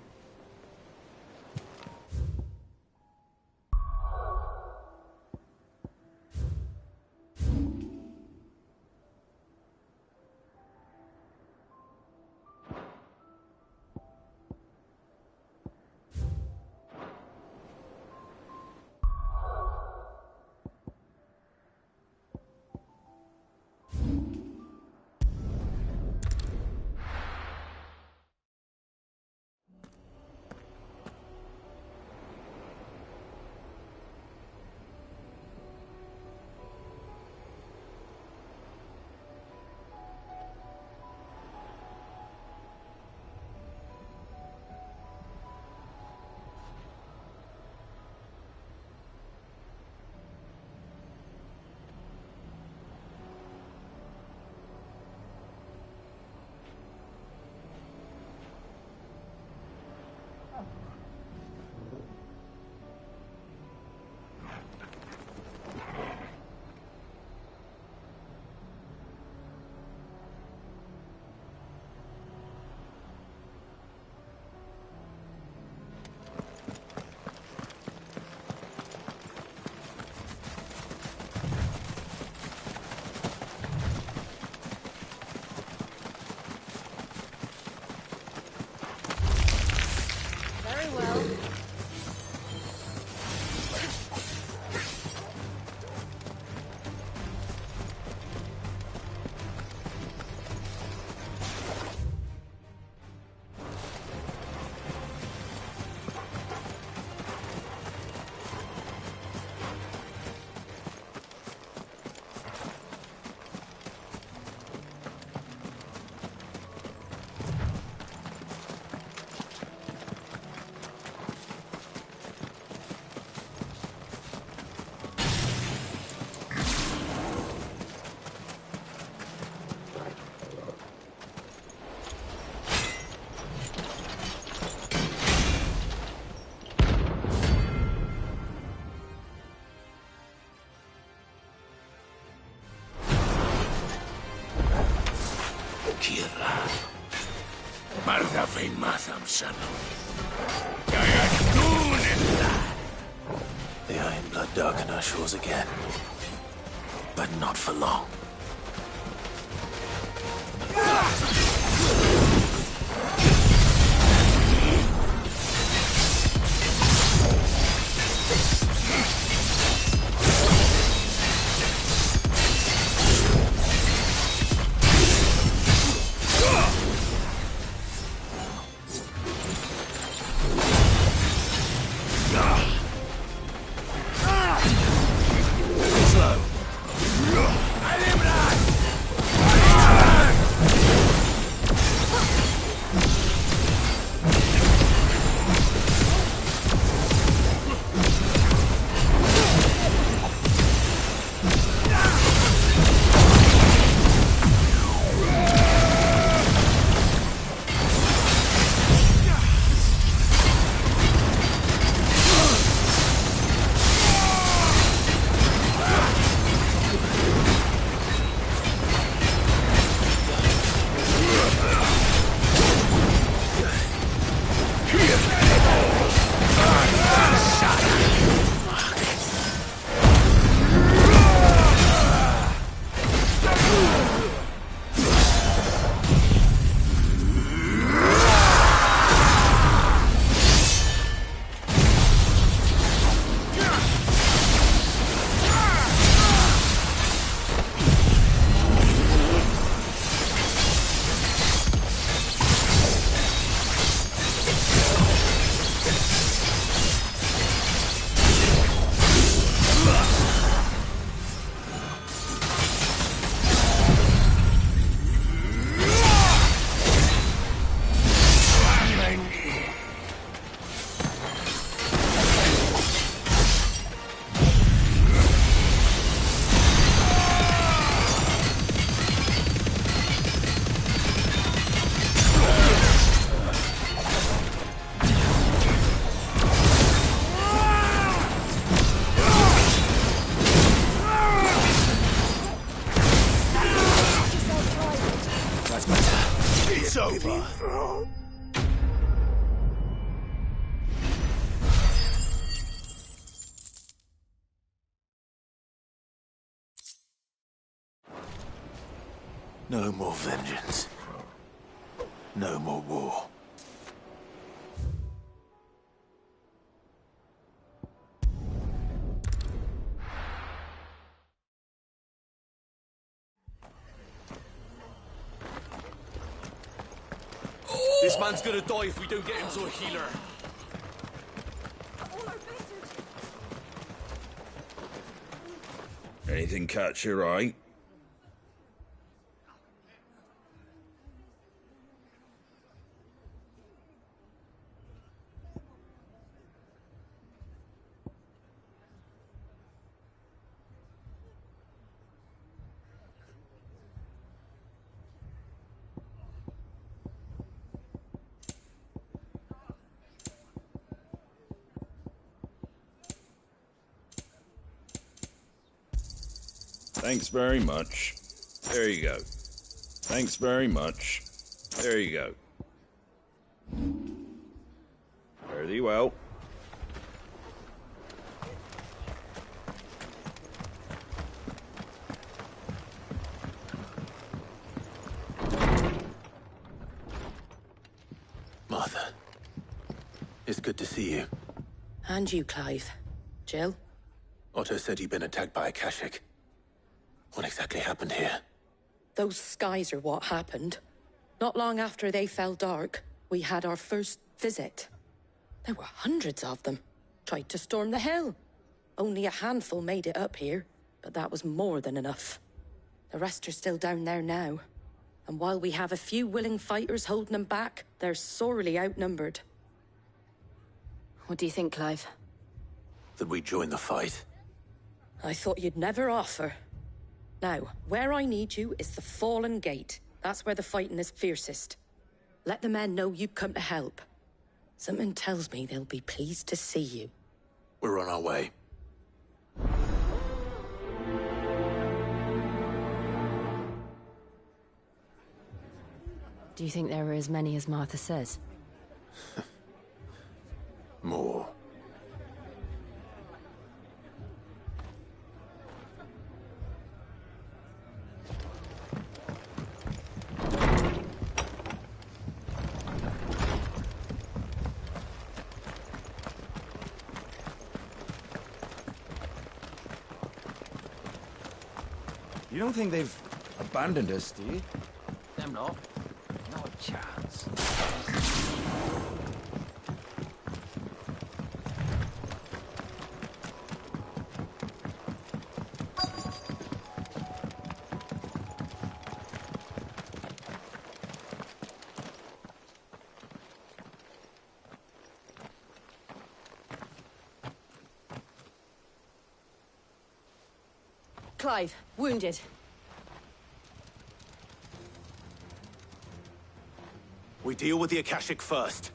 The Iron Blood darken our shores again, but not for long. No more vengeance. No more war. This man's gonna die if we don't get him to a healer. Anything catch your eye? Thanks very much. There you go. Thanks very much. There you go. Fare thee well. Martha, it's good to see you. And you, Clive. Jill? Otto said you'd been attacked by Akashic. What exactly happened here? Those skies are what happened. Not long after they fell dark, we had our first visit. There were hundreds of them. Tried to storm the hill. Only a handful made it up here, but that was more than enough. The rest are still down there now. And while we have a few willing fighters holding them back, they're sorely outnumbered. What do you think, Clive? That we join the fight? I thought you'd never offer. Now, where I need you is the Fallen Gate. That's where the fighting is fiercest. Let the men know you've come to help. Something tells me they'll be pleased to see you. We're on our way. Do you think there are as many as Martha says? More. You don't think they've abandoned us, do you? Them not. Not a chance. Clive, wounded. We deal with the Akashic first.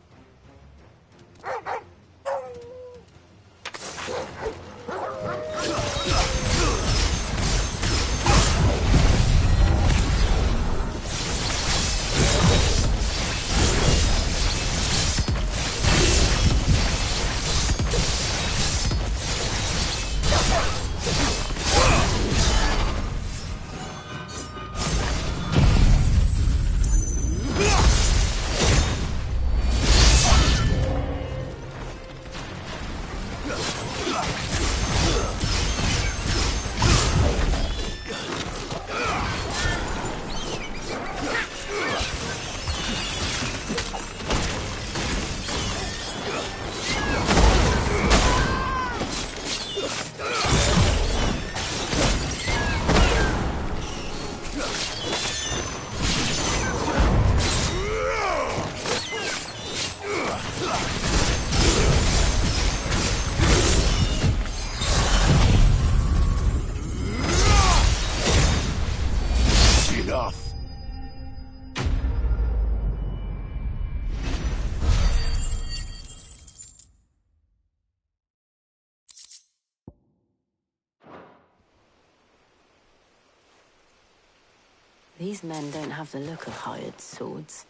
These men don't have the look of hired swords.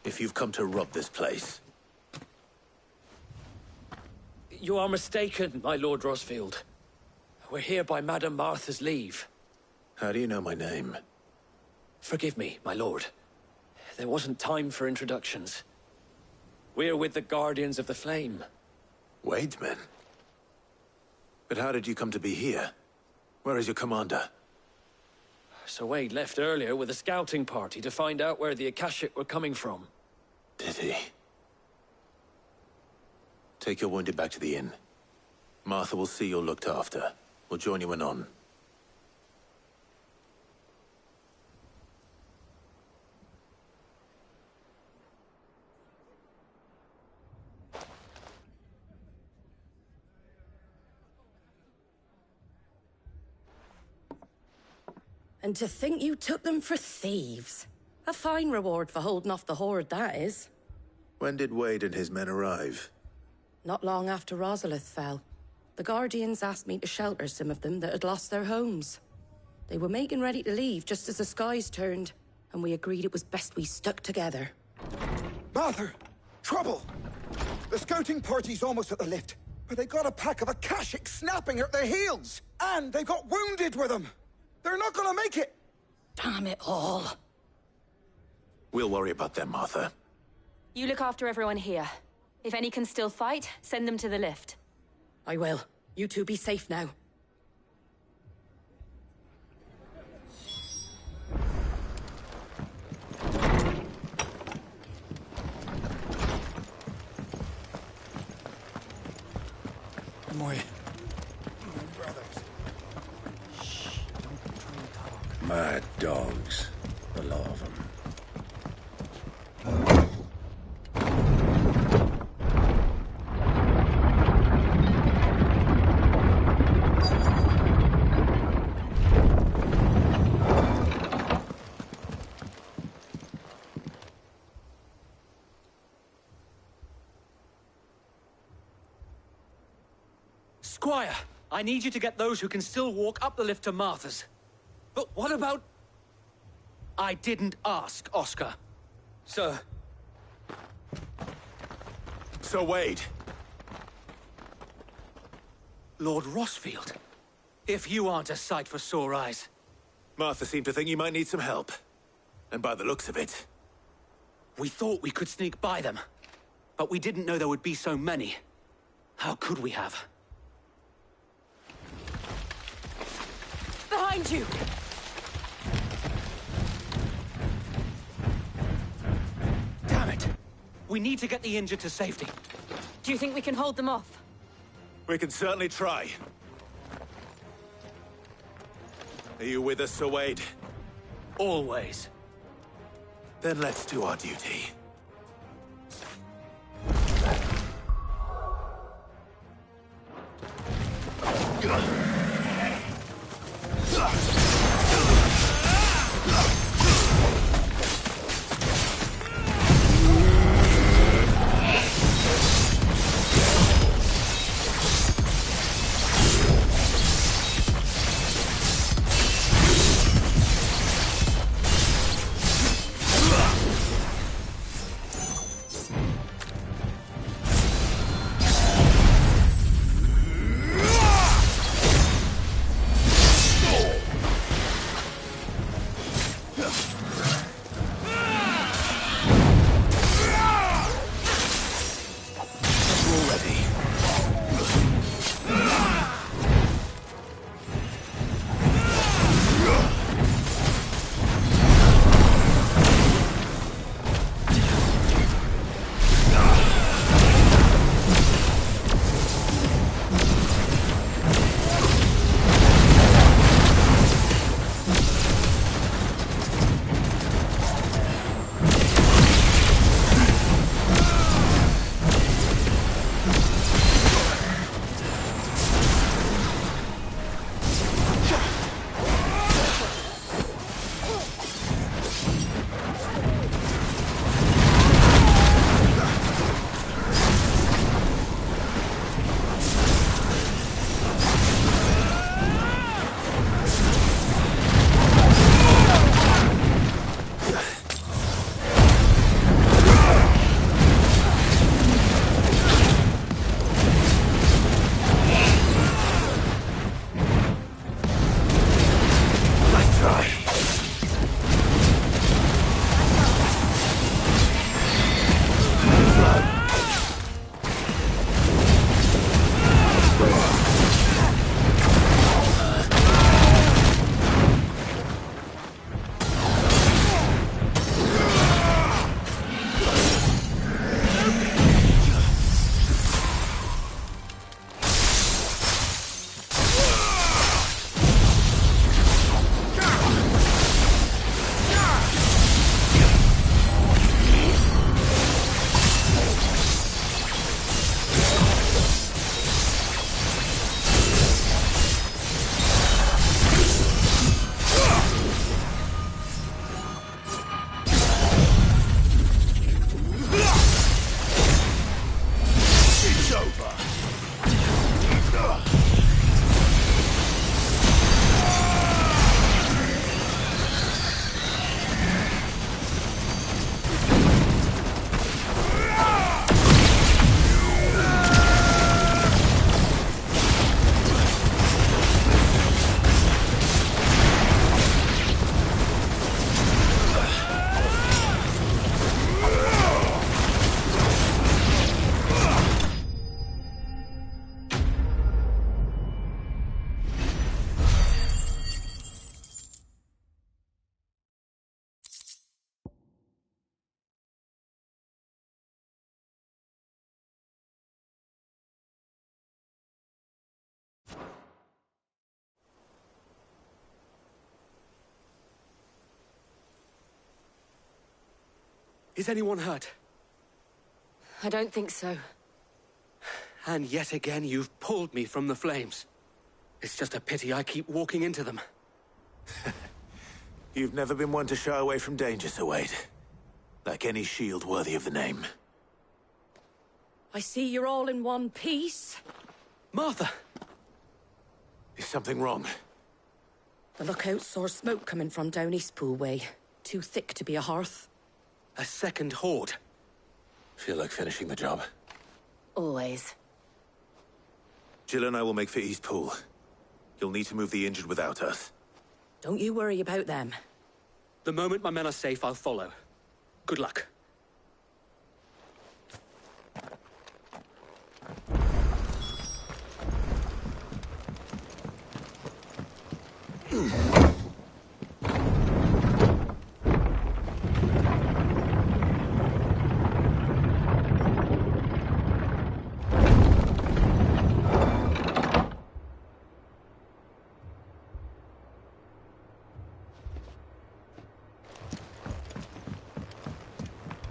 If you've come to rob this place... You are mistaken, my Lord Rosfield. We're here by Madame Martha's leave. How do you know my name? Forgive me, my lord. There wasn't time for introductions. We're with the Guardians of the Flame. Wade's men? But how did you come to be here? Where is your commander? Sir Wade left earlier with a scouting party to find out where the Akashic were coming from. Did he? Take your wounded back to the inn. Martha will see you're looked after. We'll join you anon. And to think you took them for thieves. A fine reward for holding off the horde, that is. When did Wade and his men arrive? Not long after Rosalith fell. The Guardians asked me to shelter some of them that had lost their homes. They were making ready to leave just as the skies turned, and we agreed it was best we stuck together. Martha! Trouble! The scouting party's almost at the lift, but they got a pack of Akashic snapping at their heels! And they got wounded with them! They're not gonna make it! Damn it all. We'll worry about them, Martha. You look after everyone here. If any can still fight, send them to the lift. I will. You two be safe now. My brothers. Shh, don't try to talk. Mad dogs. The lot of them. Squire, I need you to get those who can still walk up the lift to Martha's. But what about... I didn't ask, Oscar. Sir. Sir Wade. Lord Rosfield. If you aren't a sight for sore eyes. Martha seemed to think you might need some help. And by the looks of it... We thought we could sneak by them. But we didn't know there would be so many. How could we have? Behind you! Damn it! We need to get the injured to safety. Do you think we can hold them off? We can certainly try. Are you with us, Sir Wade? Always. Then let's do our duty. Is anyone hurt? I don't think so. And yet again, you've pulled me from the flames. It's just a pity I keep walking into them. You've never been one to shy away from danger, Sir Wade. Like any shield worthy of the name. I see you're all in one piece. Martha! Is something wrong? The lookout saw smoke coming from down Eastpool way. Too thick to be a hearth. A second horde. Feel like finishing the job. Always. Jill and I will make for Eastpool. You'll need to move the injured without us. Don't you worry about them. The moment my men are safe, I'll follow. Good luck.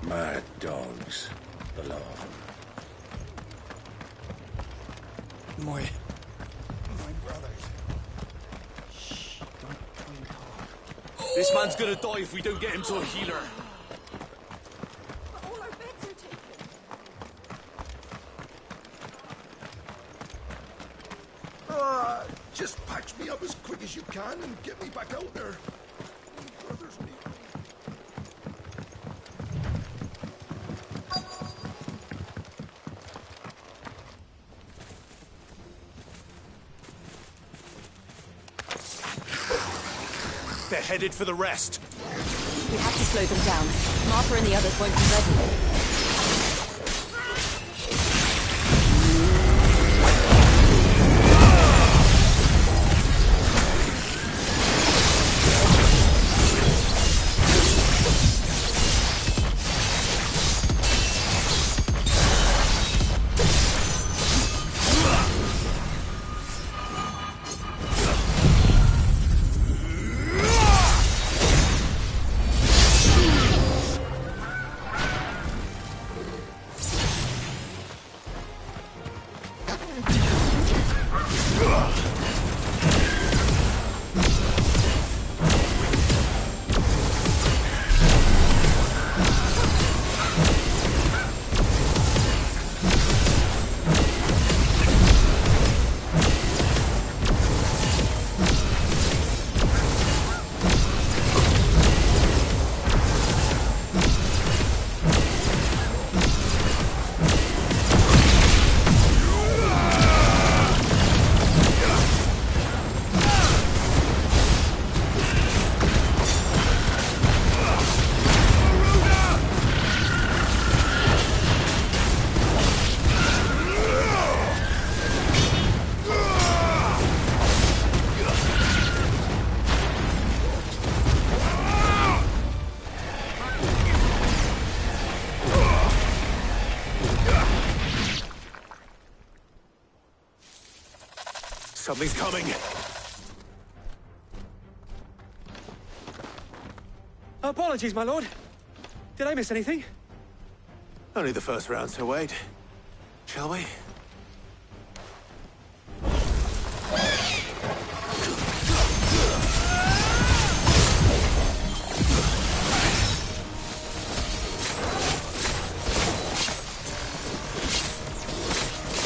Mad dogs, the law. My brothers. Shh, don't talk. This man's gonna die if we don't get him to a healer. All our beds are taken. Just patch me up as quick as you can and get me back out there. My brothers need me. They're headed for the rest. We have to slow them down. Martha and the others won't be ready. Something's coming. Apologies, my lord. Did I miss anything? Only the first round, Sir Wade. Shall we?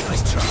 Nice try.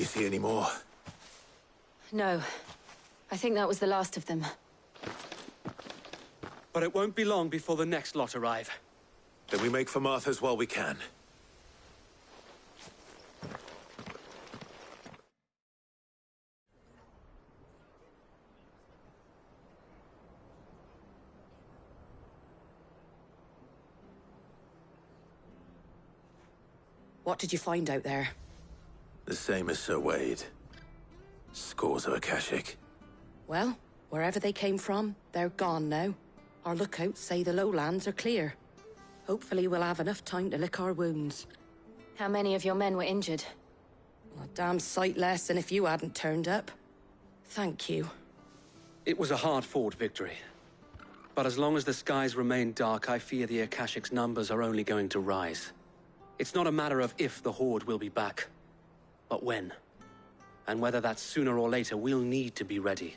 Do you see any more? No. I think that was the last of them. But it won't be long before the next lot arrive. Then we make for Martha's while we can. What did you find out there? The same as Sir Wade. Scores of Akashic. Well, wherever they came from, they're gone now. Our lookouts say the lowlands are clear. Hopefully we'll have enough time to lick our wounds. How many of your men were injured? A damn sight less than if you hadn't turned up. Thank you. It was a hard-fought victory. But as long as the skies remain dark, I fear the Akashic's numbers are only going to rise. It's not a matter of if the Horde will be back, but when. And whether that's sooner or later, we'll need to be ready.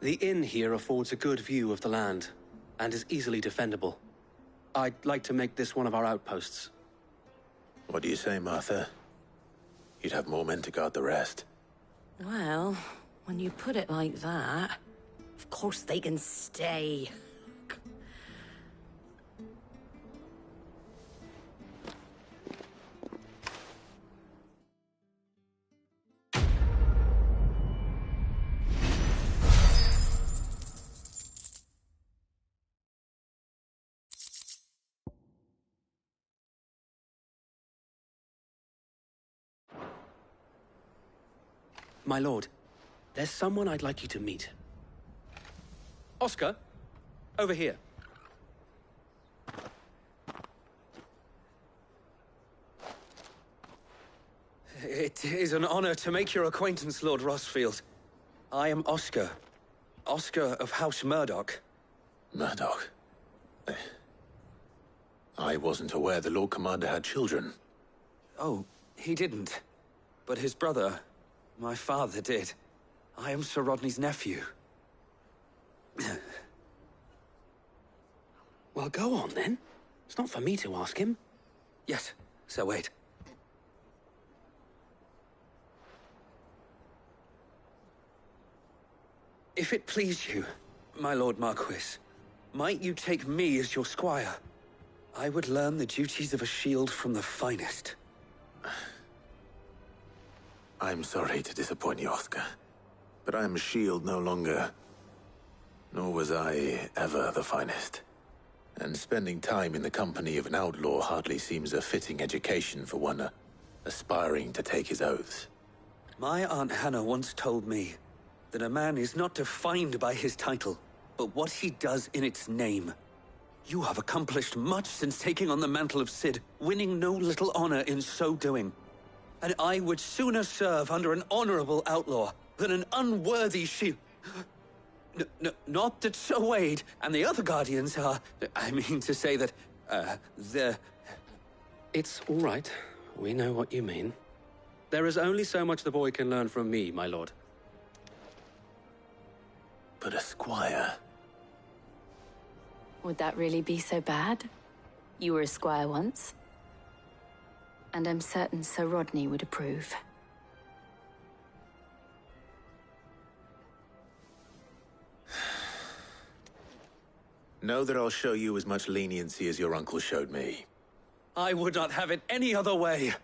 The inn here affords a good view of the land, and is easily defendable. I'd like to make this one of our outposts. What do you say, Martha? You'd have more men to guard the rest. Well, when you put it like that, of course they can stay. My lord, there's someone I'd like you to meet. Oscar, over here. It is an honor to make your acquaintance, Lord Rosfield. I am Oscar. Oscar of House Murdoch. Murdoch? I wasn't aware the Lord Commander had children. Oh, he didn't. But his brother, my father, did. I am Sir Rodney's nephew. Well, go on, then. It's not for me to ask him. Yes, Sir Wade. If it please you, my Lord Marquis, might you take me as your squire? I would learn the duties of a shield from the finest. I'm sorry to disappoint you, Oscar, but I'm a shield no longer. Nor was I ever the finest. And spending time in the company of an outlaw hardly seems a fitting education for one aspiring to take his oaths. My Aunt Hannah once told me that a man is not defined by his title, but what he does in its name. You have accomplished much since taking on the mantle of Cid, winning no little honor in so doing. And I would sooner serve under an honorable outlaw than an unworthy shield. Not that Sir Wade and the other Guardians are... I mean to say that, they're... It's all right. We know what you mean. There is only so much the boy can learn from me, my lord. But a squire... Would that really be so bad? You were a squire once. And I'm certain Sir Rodney would approve. Know that I'll show you as much leniency as your uncle showed me. I would not have it any other way.